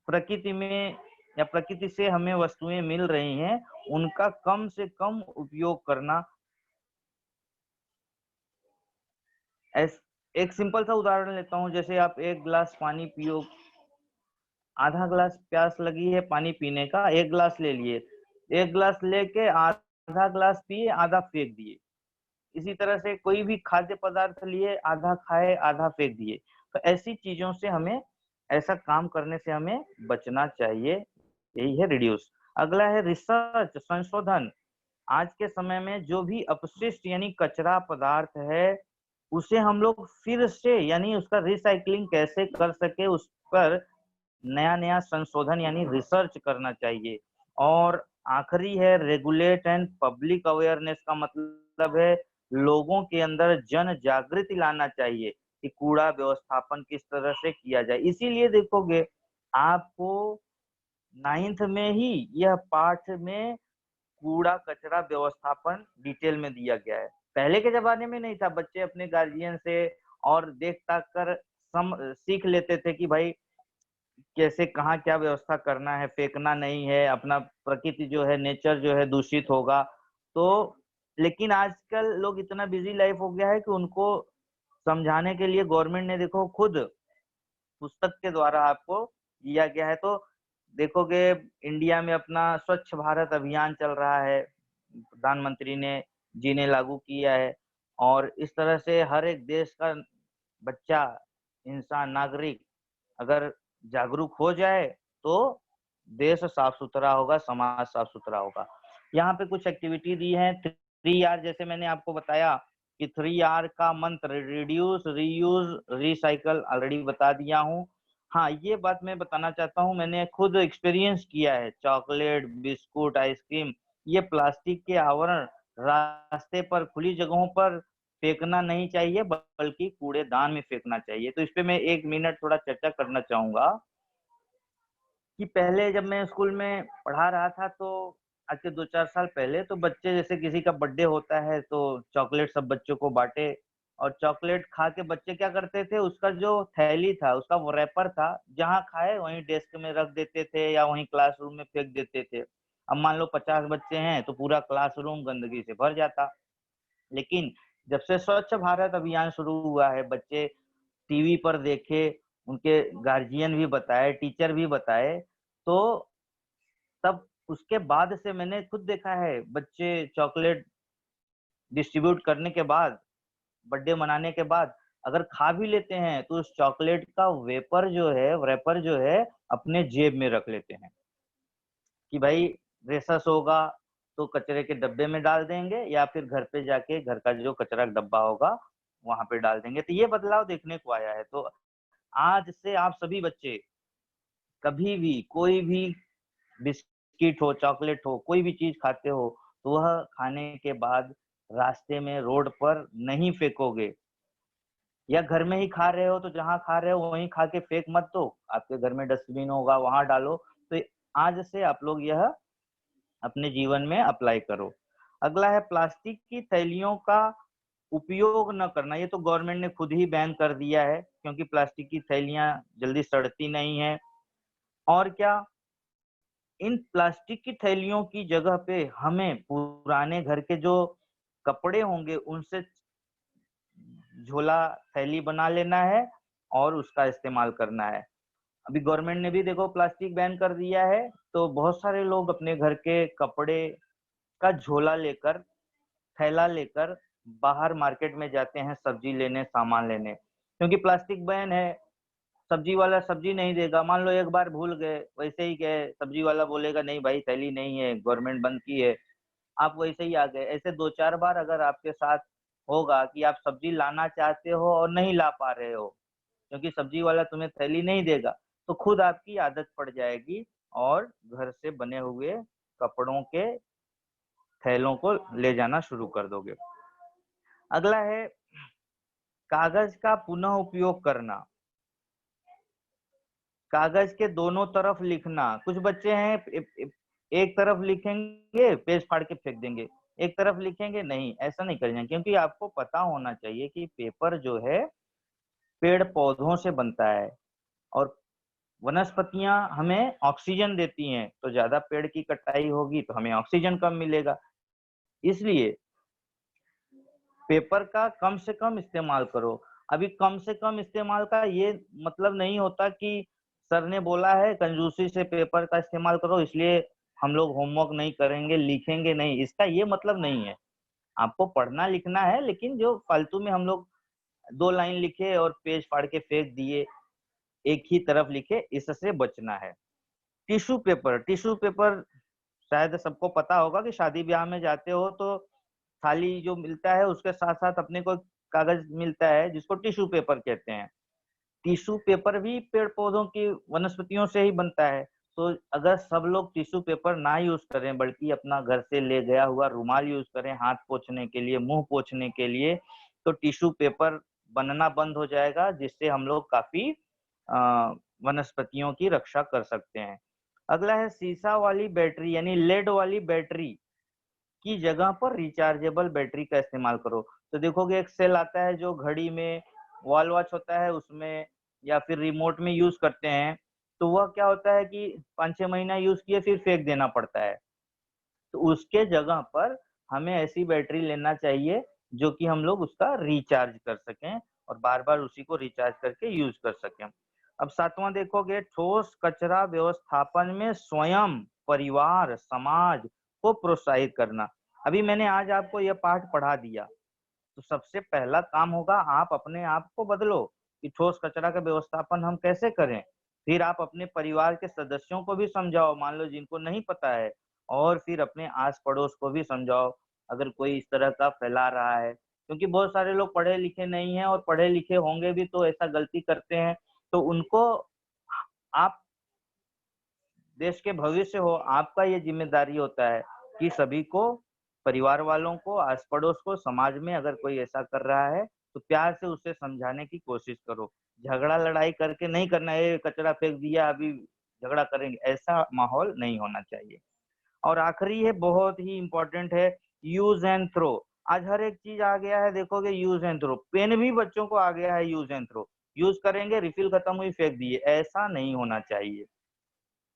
S1: प्रकृति में या प्रकृति से हमें वस्तुएं मिल रही हैं, उनका कम से कम उपयोग करना। एक सिंपल सा उदाहरण लेता हूं, जैसे आप 1 गिलास पानी पियो, आधा गिलास प्यास लगी है पानी पीने का, 1 गिलास ले लिए, 1 गिलास लेके आधा गिलास पिए, आधा फेंक दिए। इसी तरह से कोई भी खाद्य पदार्थ लिए, आधा खाए, आधा फेंक दिए। तो ऐसी चीजों से हमें, ऐसा काम करने से हमें बचना चाहिए, यही है रिड्यूस। अगला है रिसर्च, संशोधन। आज के समय में जो भी अपशिष्ट यानी कचरा पदार्थ है, उसे हम लोग फिर से यानी उसका रिसाइकलिंग कैसे कर सके, उस पर नया संशोधन यानी रिसर्च करना चाहिए। और आखिरी है रेगुलेट एंड पब्लिक अवेयरनेस, का मतलब है लोगों के अंदर जन जागृति लाना चाहिए कि कूड़ा व्यवस्थापन किस तरह से किया जाए। इसीलिए देखोगे आपको 9th में ही यह पाठ में कूड़ा कचरा व्यवस्थापन डिटेल में दिया गया है। पहले के जमाने में नहीं था, बच्चे अपने गार्जियन से और देख ताक कर सीख लेते थे कि भाई कैसे कहाँ क्या व्यवस्था करना है, फेंकना नहीं है, अपना प्रकृति जो है, नेचर जो है दूषित होगा। तो लेकिन आजकल लोग इतना बिजी लाइफ हो गया है कि उनको समझाने के लिए गवर्नमेंट ने देखो खुद पुस्तक के द्वारा आपको दिया गया है। तो देखोगे इंडिया में अपना स्वच्छ भारत अभियान चल रहा है, प्रधानमंत्री ने लागू किया है, और इस तरह से हर एक देश का बच्चा, इंसान, नागरिक अगर जागरूक हो जाए तो देश साफ सुथरा होगा, समाज साफ सुथरा होगा। यहाँ पे कुछ एक्टिविटी दी है। 3R, जैसे मैंने आपको बताया कि 3R का मंत्र रिड्यूस, रीयूज, रिसाइकल ऑलरेडी बता दिया हूँ। हाँ, ये बात मैं बताना चाहता हूँ, मैंने खुद एक्सपीरियंस किया है। चॉकलेट, बिस्कुट, आइसक्रीम, ये प्लास्टिक के आवरण रास्ते पर, खुली जगहों पर फेंकना नहीं चाहिए, बल्कि कूड़ेदान में फेंकना चाहिए। तो इस पे मैं 1 मिनट थोड़ा चर्चा करना चाहूंगा कि पहले जब मैं स्कूल में पढ़ा रहा था, तो आज से 2-4 साल पहले, तो बच्चे, जैसे किसी का बर्थडे होता है तो चॉकलेट सब बच्चों को बांटे, और चॉकलेट खा के बच्चे क्या करते थे, उसका जो थैली था, उसका वो रैपर था, जहाँ खाए वहीं डेस्क में रख देते थे या वहीं क्लासरूम में फेंक देते थे। अब मान लो 50 बच्चे हैं तो पूरा क्लासरूम गंदगी से भर जाता। लेकिन जब से स्वच्छ भारत अभियान शुरू हुआ है, बच्चे टीवी पर देखे, उनके गार्जियन भी बताए, टीचर भी बताए, तो तब उसके बाद से मैंने खुद देखा है, बच्चे चॉकलेट डिस्ट्रीब्यूट करने के बाद, बर्थडे मनाने के बाद अगर खा भी लेते हैं तो उस चॉकलेट का वेपर जो है, रैपर जो है, अपने जेब में रख लेते हैं कि भाई रेसस होगा तो कचरे के डब्बे में डाल देंगे, या फिर घर पे जाके घर का जो कचरा डब्बा होगा वहां पे डाल देंगे। तो ये बदलाव देखने को आया है। तो आज से आप सभी बच्चे कभी भी कोई भी बिस्किट हो, चॉकलेट हो, कोई भी चीज खाते हो, तो वह खाने के बाद रास्ते में, रोड पर नहीं फेंकोगे, या घर में ही खा रहे हो तो जहां खा रहे हो वहीं खा के फेंक मत दो, आपके घर में डस्टबिन होगा वहां डालो। तो आज से आप लोग यह अपने जीवन में अप्लाई करो। अगला है प्लास्टिक की थैलियों का उपयोग न करना, ये तो गवर्नमेंट ने खुद ही बैन कर दिया है, क्योंकि प्लास्टिक की थैलियां जल्दी सड़ती नहीं है। और क्या, इन प्लास्टिक की थैलियों की जगह पे हमें पुराने घर के जो कपड़े होंगे उनसे झोला थैली बना लेना है और उसका इस्तेमाल करना है। अभी गवर्नमेंट ने भी देखो प्लास्टिक बैन कर दिया है, तो बहुत सारे लोग अपने घर के कपड़े का झोला लेकर, थैला लेकर बाहर मार्केट में जाते हैं सब्जी लेने, सामान लेने, क्योंकि प्लास्टिक बैन है। सब्जी वाला सब्जी नहीं देगा, मान लो एक बार भूल गए, वैसे ही गए, सब्जी वाला बोलेगा नहीं भाई थैली नहीं है, गवर्नमेंट बंद की है, आप वैसे ही आ गए। ऐसे 2-4 बार अगर आपके साथ होगा कि आप सब्जी लाना चाहते हो और नहीं ला पा रहे हो क्योंकि सब्जी वाला तुम्हें थैली नहीं देगा, तो खुद आपकी आदत पड़ जाएगी और घर से बने हुए कपड़ों के थैलों को ले जाना शुरू कर दोगे। अगला है कागज का पुनः उपयोग करना। कागज के दोनों तरफ लिखना। कुछ बच्चे हैं एक तरफ लिखेंगे पेज फाड़ के फेंक देंगे, एक तरफ लिखेंगे नहीं, ऐसा नहीं करना, क्योंकि आपको पता होना चाहिए कि पेपर जो है पेड़ पौधों से बनता है और वनस्पतियां हमें ऑक्सीजन देती हैं, तो ज्यादा पेड़ की कटाई होगी तो हमें ऑक्सीजन कम मिलेगा। इसलिए पेपर का कम से कम इस्तेमाल करो। अभी कम से कम इस्तेमाल का ये मतलब नहीं होता कि सर ने बोला है कंजूसी से पेपर का इस्तेमाल करो इसलिए हम लोग होमवर्क नहीं करेंगे, लिखेंगे नहीं, इसका ये मतलब नहीं है। आपको पढ़ना लिखना है, लेकिन जो फालतू में हम लोग 2 लाइन लिखे और पेज फाड़ के फेंक दिए, एक ही तरफ लिखे, इससे बचना है। टिश्यू पेपर, टिश्यू पेपर शायद सबको पता होगा कि शादी ब्याह में जाते हो तो थाली जो मिलता है उसके साथ साथ अपने को कागज मिलता है जिसको टिश्यू पेपर कहते हैं। टिश्यू पेपर भी पेड़ पौधों की वनस्पतियों से ही बनता है। तो अगर सब लोग टिश्यू पेपर ना यूज करें बल्कि अपना घर से ले गया हुआ रुमाल यूज करें हाथ पोंछने के लिए, मुंह पोंछने के लिए, तो टिश्यू पेपर बनना बंद हो जाएगा, जिससे हम लोग काफी वनस्पतियों की रक्षा कर सकते हैं। अगला है शीशा वाली बैटरी यानी लेड वाली बैटरी की जगह पर रिचार्जेबल बैटरी का इस्तेमाल करो। तो देखोगे एक सेल आता है जो घड़ी में, वॉल वॉच होता है उसमें, या फिर रिमोट में यूज करते हैं, तो वह क्या होता है कि 5-6 महीना यूज किए फिर फेंक देना पड़ता है। तो उसके जगह पर हमें ऐसी बैटरी लेना चाहिए जो कि हम लोग उसका रिचार्ज कर सकें और बार बार उसी को रिचार्ज करके यूज कर सकें। अब 7वां देखोगे ठोस कचरा व्यवस्थापन में स्वयं, परिवार, समाज को प्रोत्साहित करना। अभी मैंने आज आपको यह पाठ पढ़ा दिया, तो सबसे पहला काम होगा आप अपने आप को बदलो कि ठोस कचरा का व्यवस्थापन हम कैसे करें। फिर आप अपने परिवार के सदस्यों को भी समझाओ, मान लो जिनको नहीं पता है, और फिर अपने आस पड़ोस को भी समझाओ अगर कोई इस तरह का फैला रहा है, क्योंकि बहुत सारे लोग पढ़े लिखे नहीं हैं और पढ़े लिखे होंगे भी तो ऐसा गलती करते हैं। तो उनको, आप देश के भविष्य हो, आपका ये जिम्मेदारी होता है कि सभी को, परिवार वालों को, आस पड़ोस को, समाज में अगर कोई ऐसा कर रहा है तो प्यार से उसे समझाने की कोशिश करो। झगड़ा लड़ाई करके नहीं करना है, कचरा फेंक दिया अभी झगड़ा करेंगे, ऐसा माहौल नहीं होना चाहिए। और आखिरी है, बहुत ही इंपॉर्टेंट है, यूज एंड थ्रो। आज हर एक चीज आ गया है, देखोगे यूज एंड थ्रो। पेन भी बच्चों को आ गया है यूज एंड थ्रो, यूज करेंगे रिफिल खत्म हुई फेंक दिए, ऐसा नहीं होना चाहिए।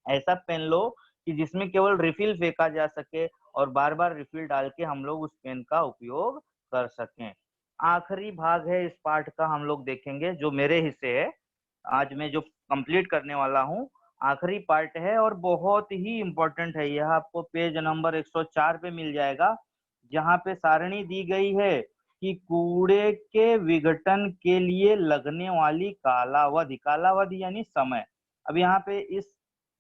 S1: ऐसा पेन लो कि जिसमें केवल रिफिल फेंका जा सके और बार बार रिफिल डाल के हम लोग उस पेन का उपयोग कर सकें। आखिरी भाग है इस पाठ का, हम लोग देखेंगे जो मेरे हिस्से है, आज मैं जो कंप्लीट करने वाला हूँ, आखिरी पार्ट है और बहुत ही इंपॉर्टेंट है। यह आपको पेज नंबर 104 पे मिल जाएगा, जहाँ पे सारणी दी गई है कि कूड़े के विघटन के लिए लगने वाली कालावधि, कालावधि यानी समय। अब यहाँ पे इस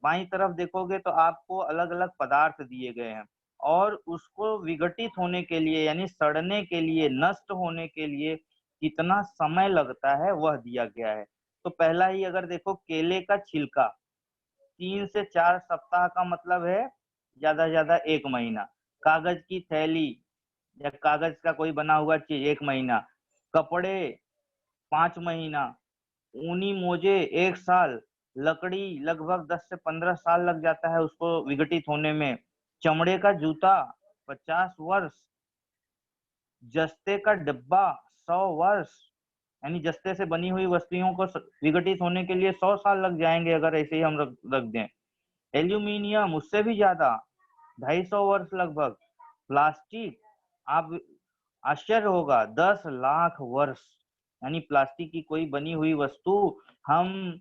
S1: बाईं तरफ देखोगे तो आपको अलग अलग पदार्थ दिए गए हैं और उसको विघटित होने के लिए यानी सड़ने के लिए, नष्ट होने के लिए कितना समय लगता है वह दिया गया है। तो पहला ही अगर देखो, केले का छिलका 3 से 4 सप्ताह का मतलब है ज्यादा से ज्यादा 1 महीना। कागज की थैली या कागज का कोई बना हुआ चीज 1 महीना। कपड़े 5 महीना। ऊनी मोजे 1 साल। लकड़ी लगभग 10 से 15 साल लग जाता है उसको विघटित होने में। चमड़े का जूता 50 वर्ष। जस्ते का डिब्बा 100 वर्ष, यानी जस्ते से बनी हुई वस्तुओं को विघटित होने के लिए 100 साल लग जाएंगे अगर ऐसे ही हम रख दें। एल्यूमिनियम उससे भी ज्यादा, 250 वर्ष लगभग। प्लास्टिक, आप आश्चर्य होगा, 10 लाख वर्ष, यानी प्लास्टिक की कोई बनी हुई वस्तु हम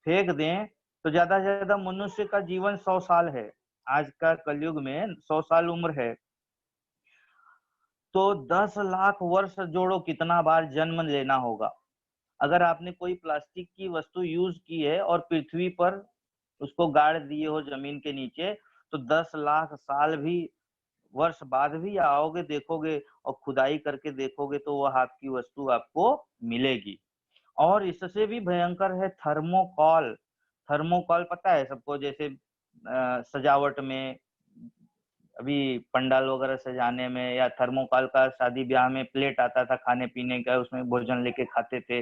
S1: फेंक दें तो ज्यादा से ज्यादा मनुष्य का जीवन 100 साल है। आज का कलयुग में 100 साल उम्र है, तो 10 लाख वर्ष जोड़ो कितना बार जन्म लेना होगा। अगर आपने कोई प्लास्टिक की वस्तु यूज की है और पृथ्वी पर उसको गाड़ दिए हो जमीन के नीचे, तो 10 लाख साल भी वर्ष बाद भी आओगे देखोगे और खुदाई करके देखोगे तो वह आपकी वस्तु आपको मिलेगी। और इससे भी भयंकर है थर्मोकॉल। थर्मोकॉल पता है सबको, जैसे सजावट में, अभी पंडाल वगैरह सजाने में, या थर्मोकॉल का शादी ब्याह में प्लेट आता था खाने पीने का, उसमें भोजन लेके खाते थे।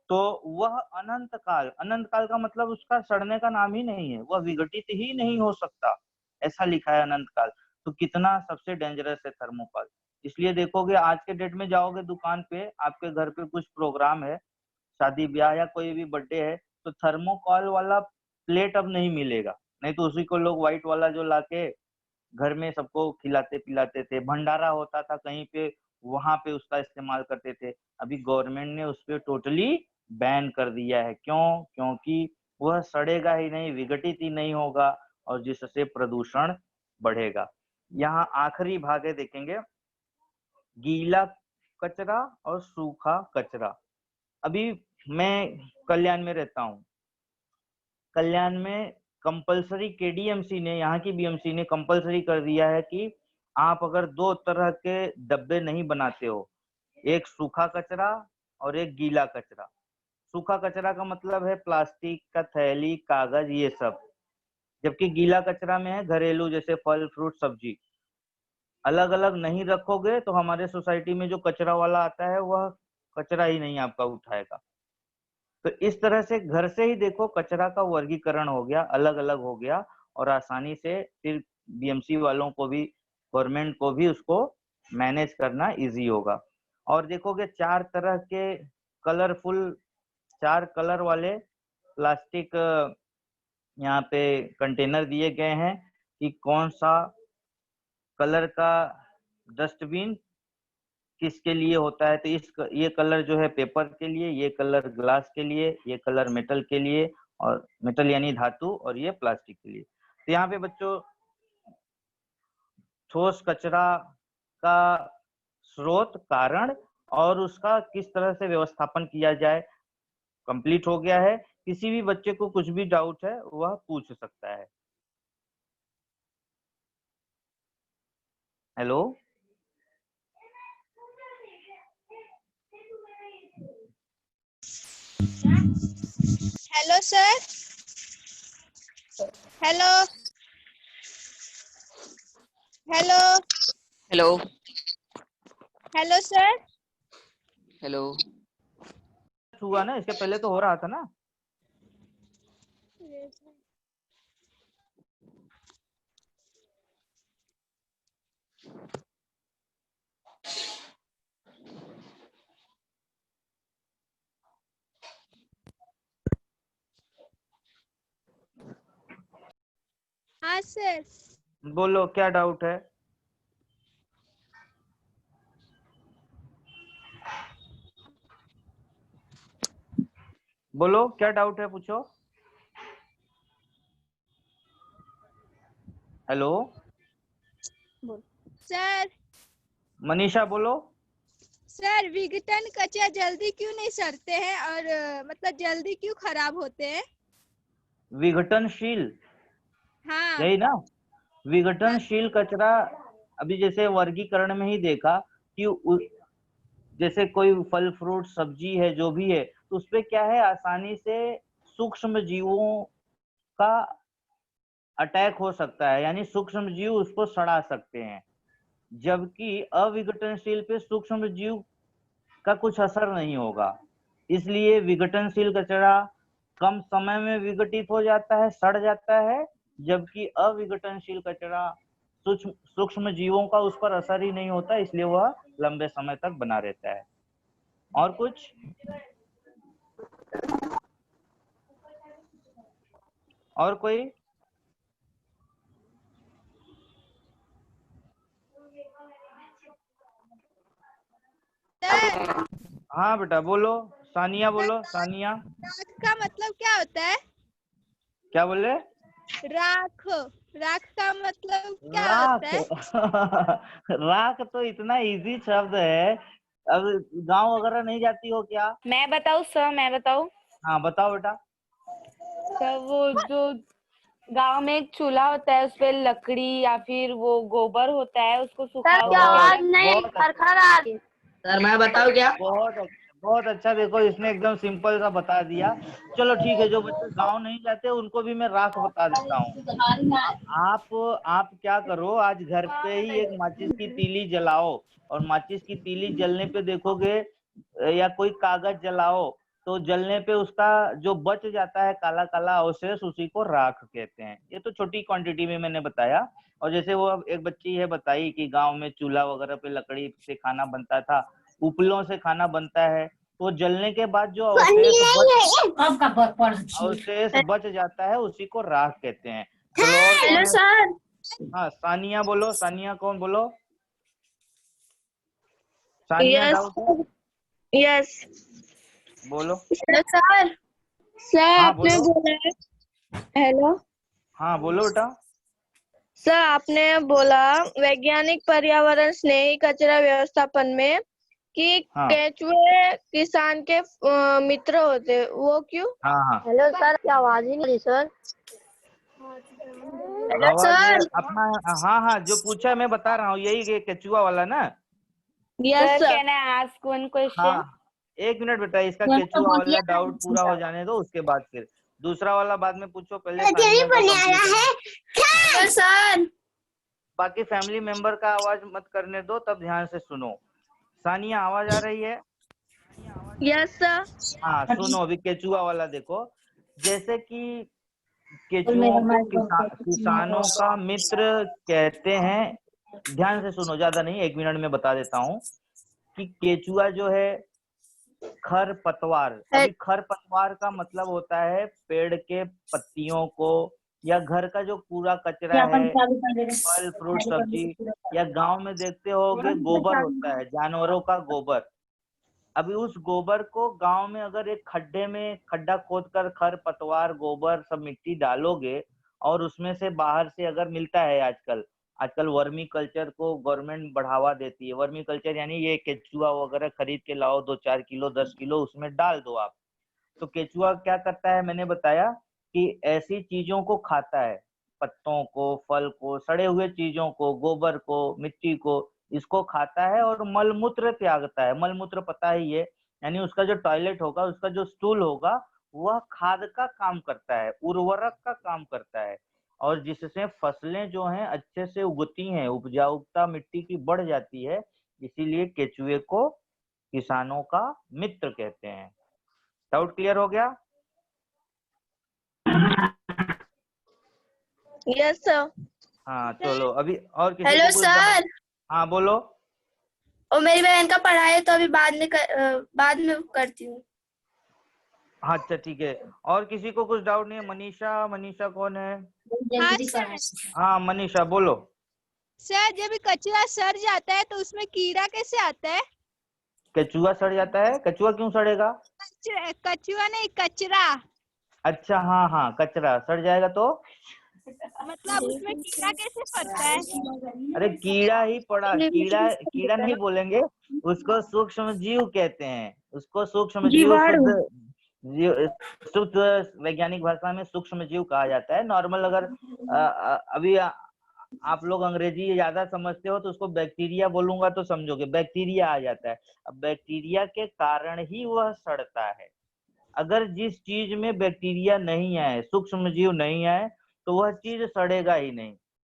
S1: तो वह अनंत काल, अनंत काल का मतलब उसका सड़ने का नाम ही नहीं है, वह विघटित ही नहीं हो सकता, ऐसा लिखा है अनंत काल। तो कितना सबसे डेंजरस है थर्मोकॉल। इसलिए देखोगे आज के डेट में जाओगे दुकान पे, आपके घर पे कुछ प्रोग्राम है, शादी ब्याह या कोई भी बर्थडे है, तो थर्मोकॉल वाला प्लेट अब नहीं मिलेगा, नहीं तो उसी को लोग व्हाइट वाला जो लाके घर में सबको खिलाते पिलाते थे। भंडारा होता था कहीं पे, वहां पे उसका इस्तेमाल करते थे। अभी गवर्नमेंट ने उस पर टोटली बैन कर दिया है। क्यों? क्योंकि वह सड़ेगा ही नहीं, विघटित ही नहीं होगा, और जिससे प्रदूषण बढ़ेगा। यहाँ आखिरी भाग है, देखेंगे, गीला कचरा और सूखा कचरा। अभी मैं कल्याण में रहता हूँ, कल्याण में कंपलसरी केडीएमसी ने, यहाँ की बीएमसी ने कंपलसरी कर दिया है कि आप अगर 2 तरह के डब्बे नहीं बनाते हो, एक सूखा कचरा और एक गीला कचरा। सूखा कचरा का मतलब है प्लास्टिक का थैली, कागज, ये सब, जबकि गीला कचरा में है घरेलू, जैसे फल फ्रूट सब्जी। अलग अलग नहीं रखोगे तो हमारे सोसाइटी में जो कचरा वाला आता है वह कचरा ही नहीं आपका उठाएगा। तो इस तरह से घर से ही देखो कचरा का वर्गीकरण हो गया, अलग अलग हो गया, और आसानी से फिर बीएमसी वालों को भी, गवर्नमेंट को भी उसको मैनेज करना इजी होगा। और देखोगे 4 तरह के कलरफुल, 4 कलर वाले प्लास्टिक यहाँ पे कंटेनर दिए गए हैं कि कौन सा कलर का डस्टबिन किसके लिए होता है। तो ये कलर जो है पेपर के लिए, ये कलर ग्लास के लिए, ये कलर मेटल के लिए, और मेटल यानी धातु, और ये प्लास्टिक के लिए। तो यहाँ पे बच्चों ठोस कचरा का स्रोत, कारण और उसका किस तरह से व्यवस्थापन किया जाए कंप्लीट हो गया है। किसी भी बच्चे को कुछ भी डाउट है वह पूछ सकता है। Hello,
S7: hello sir. Hello hello
S9: hello
S7: hello sir.
S9: Hello.
S1: हुआ ना, इसके पहले तो हो रहा था ना।
S7: हाँ सर।
S1: बोलो क्या डाउट है। बोलो क्या डाउट है, पूछो। Hello
S7: sir.
S1: मनीषा बोलो।
S7: सर विघटन कचरा जल्दी क्यों नहीं सड़ते हैं और मतलब जल्दी क्यों खराब होते हैं?
S1: विघटनशील,
S7: हाँ
S1: यही ना, विघटनशील कचरा। अभी जैसे वर्गीकरण में ही देखा कि जैसे कोई फल फ्रूट सब्जी है जो भी है, तो उसपे क्या है, आसानी से सूक्ष्म जीवों का अटैक हो सकता है, यानी सूक्ष्म जीव उसको सड़ा सकते हैं। जबकि अविघटनशील पे सूक्ष्म जीव का कुछ असर नहीं होगा। इसलिए विघटनशील कचरा कम समय में विघटित हो जाता है, सड़ जाता है, जबकि अविघटनशील कचरा सूक्ष्म जीवों का उस पर असर ही नहीं होता, इसलिए वह लंबे समय तक बना रहता है। और कुछ? और कोई?
S7: सर
S1: हाँ बेटा बोलो, सानिया बोलो, सानिया।
S7: राख का मतलब क्या होता है?
S1: क्या बोले?
S7: राख, राख का मतलब क्या
S1: राख?
S7: होता है?
S1: राख तो इतना इजी शब्द है। अब गांव वगैरह नहीं जाती हो क्या?
S4: मैं बताऊँ सर, मैं बताऊँ?
S1: हाँ बताओ बेटा।
S4: सर वो जो गांव में एक चूल्हा होता है, उस पे लकड़ी या फिर वो गोबर होता है, उसको सुखा हुआ
S5: सर मैं बताऊँ क्या?
S1: बहुत अच्छा। देखो इसने एकदम सिंपल सा बता दिया। चलो ठीक है, जो बच्चे गांव नहीं जाते उनको भी मैं राख बता देता हूँ। आप क्या करो, आज घर पे ही एक माचिस की तीली जलाओ, और माचिस की तीली जलने पे देखोगे, या कोई कागज जलाओ, तो जलने पे उसका जो बच जाता है काला काला अवशेष, उसी को राख कहते हैं। ये तो छोटी क्वांटिटी में मैंने बताया। और जैसे वो अब एक बच्ची है बताई कि गांव में चूल्हा वगैरह पे लकड़ी से खाना बनता था, उपलों से खाना बनता है, तो जलने के बाद जो अवशेष बच जाता है उसी को राख कहते हैं। चलो और कौन है?
S3: सर।
S1: हाँ सानिया बोलो, सानिया कौन? बोलो सानिया। डाउट?
S7: यस
S1: बोलो।
S3: Hello sir.
S7: सर,
S1: हाँ
S7: आपने
S1: बोलो।
S7: बोला है, हेलो
S1: हाँ बोलो बेटा।
S7: सर, आपने बोला वैज्ञानिक पर्यावरण स्नेही कचरा व्यवस्थापन में कि
S1: हाँ
S7: केंचुए किसान के मित्र होते, वो क्यों?
S1: हाँ हाँ।
S7: हेलो सर, क्या आवाज ही नहीं सर?
S3: हेलो
S1: आवाज
S3: सर।
S1: अपना। हाँ हाँ, जो पूछा मैं बता रहा हूँ, यही केचुआ वाला ना।
S7: Yes
S4: sir
S7: sir.
S4: Can I ask one question?
S1: हाँ एक मिनट बेटा, इसका केचुआ वाला डाउट पूरा हो जाने दो, उसके बाद फिर दूसरा वाला बाद में पूछो। पहले सानिया का कंप्लीट है।
S3: Hello sir.
S1: बाकी फैमिली मेंबर का आवाज मत करने दो, तब ध्यान से सुनो। सानिया आवाज आ रही है?
S7: Yes sir.
S1: हाँ सुनो, अभी केचुआ वाला देखो। जैसे कि केचुओं को किसानों का मित्र कहते हैं। ध्यान से सुनो, ज्यादा नहीं, 1 मिनट में बता देता हूँ कि केचुआ जो है खरपतवार, अभी खरपतवार का मतलब होता है पेड़ के पत्तियों को, या घर का जो पूरा कचरा है, फल फ्रूट सब्जी, या गांव में देखते होगे गोबर होता है, जानवरों का गोबर। अभी उस गोबर को गांव में अगर एक खड्डे में खड्डा खोदकर खरपतवार गोबर सब मिट्टी डालोगे, और उसमें से बाहर से अगर मिलता है, आजकल वर्मी कल्चर को गवर्नमेंट बढ़ावा देती है। वर्मी कल्चर यानी ये केचुआ वगैरह खरीद के लाओ, 2-4 किलो 10 किलो उसमें डाल दो आप। तो केचुआ क्या करता है, मैंने बताया कि ऐसी चीजों को खाता है, पत्तों को, फल को, सड़े हुए चीजों को, गोबर को, मिट्टी को, इसको खाता है और मलमूत्र त्यागता है। मलमूत्र पता ही है, यानी उसका जो टॉयलेट होगा, उसका जो स्टूल होगा, वह खाद का काम करता है, उर्वरक का काम करता है, और जिससे फसलें जो हैं अच्छे से उगती हैं, उपजाऊता मिट्टी की बढ़ जाती है। इसीलिए केचुए को किसानों का मित्र कहते हैं। डाउट क्लियर हो गया?
S7: Yes sir.
S1: हाँ चलो, अभी और किसी
S3: हेलो
S1: को कुछ
S3: सर।
S1: हाँ बोलो।
S3: और मेरी बहन का पढ़ाई है तो अभी बाद में करती हूँ।
S1: हाँ अच्छा ठीक है। और किसी को कुछ डाउट नहीं है? मनीषा, मनीषा कौन है?
S7: हाँ सर।
S1: हाँ मनीषा बोलो।
S7: सर, जब कचरा सड़ जाता है तो उसमें कीड़ा कैसे आता है?
S1: केचुआ सड़ जाता है? कचुआ क्यों सड़ेगा?
S7: कचुआ नहीं, कचरा।
S1: अच्छा हाँ हाँ, कचरा सड़ जाएगा तो?
S7: मतलब उसमें कीड़ा कैसे पड़ता है?
S1: अरे कीड़ा ही पड़ा, कीड़ा कीड़ा नहीं बोलेंगे, उसको सूक्ष्म जीव कहते हैं। उसको सूक्ष्म जीव, शुद्ध वैज्ञानिक भाषा में सूक्ष्म जीव कहा जाता है। नॉर्मल अगर अभी आप लोग अंग्रेजी ज्यादा समझते हो तो उसको बैक्टीरिया बोलूंगा तो समझोगे, बैक्टीरिया आ जाता है। अब बैक्टीरिया के कारण ही वह सड़ता है। अगर जिस चीज में बैक्टीरिया नहीं आए, सूक्ष्म जीव नहीं आए, तो वह चीज सड़ेगा ही नहीं।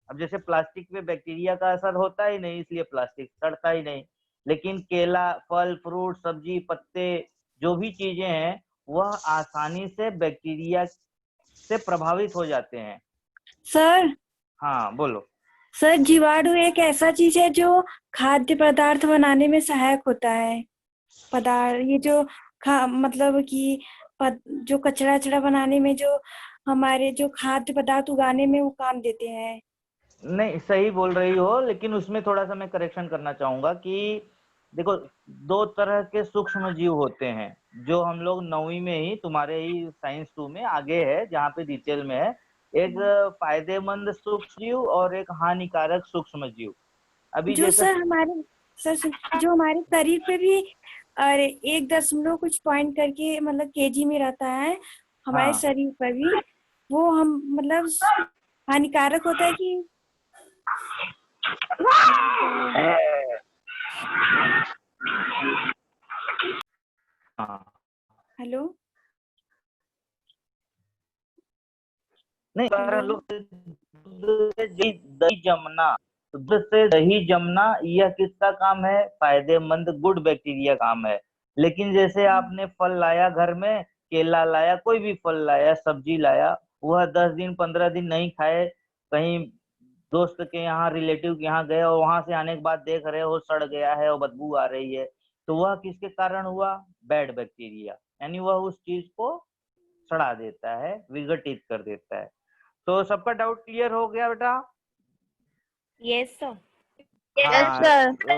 S1: अब जैसे प्लास्टिक पे बैक्टीरिया का असर होता ही नहीं, इसलिए प्लास्टिक सड़ता ही नहीं। लेकिन केला, फल फ्रूट सब्जी पत्ते, जो भी चीजें हैं, वह आसानी से बैक्टीरिया से प्रभावित हो जाते हैं।
S4: सर
S1: हाँ बोलो।
S10: सर जीवाणु एक ऐसा चीज है जो खाद्य पदार्थ बनाने में सहायक होता है। पदार्थ ये जो मतलब कि जो कचरा अचड़ा बनाने में जो हमारे जो खाद्य पदार्थ उगाने में वो काम देते हैं।
S1: नहीं, सही बोल रही हो, लेकिन उसमें थोड़ा सा मैं करेक्शन करना चाहूंगा कि देखो, दो तरह के सूक्ष्म जीव होते हैं जो हम लोग 9वीं में ही, तुम्हारे ही साइंस 2 में आगे है जहाँ पे डिटेल में है। एक फायदेमंद सूक्ष्म जीव और एक हानिकारक सूक्ष्म जीव। अभी
S10: जो
S1: जैसे
S10: जो हमारे शरीर पे भी और 1 दशमलव कुछ पॉइंट करके मतलब केजी में रहता है हमारे
S1: हाँ,
S10: शरीर पर भी, वो हम मतलब हानिकारक होता है कि
S1: हाँ,
S10: हेलो
S1: नहीं, अगर हम
S10: हेलो
S1: लोग दूध से दही जमना, तो दूध से दही जमना, यह किसका काम है? फायदेमंद गुड बैक्टीरिया काम है। लेकिन जैसे आपने फल लाया घर में, केला लाया, कोई भी फल लाया, सब्जी लाया, वह 10 दिन 15 दिन नहीं खाए, कहीं दोस्त के यहाँ, रिलेटिव के यहाँ गए और वहां से आने के बाद देख रहे हो सड़ गया है और बदबू आ रही है, तो वह किसके कारण हुआ? बैड बैक्टीरिया, यानी वह उस चीज को सड़ा देता है, विघटित कर देता है। तो सबका डाउट क्लियर हो गया बेटा?
S4: Yes sir.
S1: हाँ, तो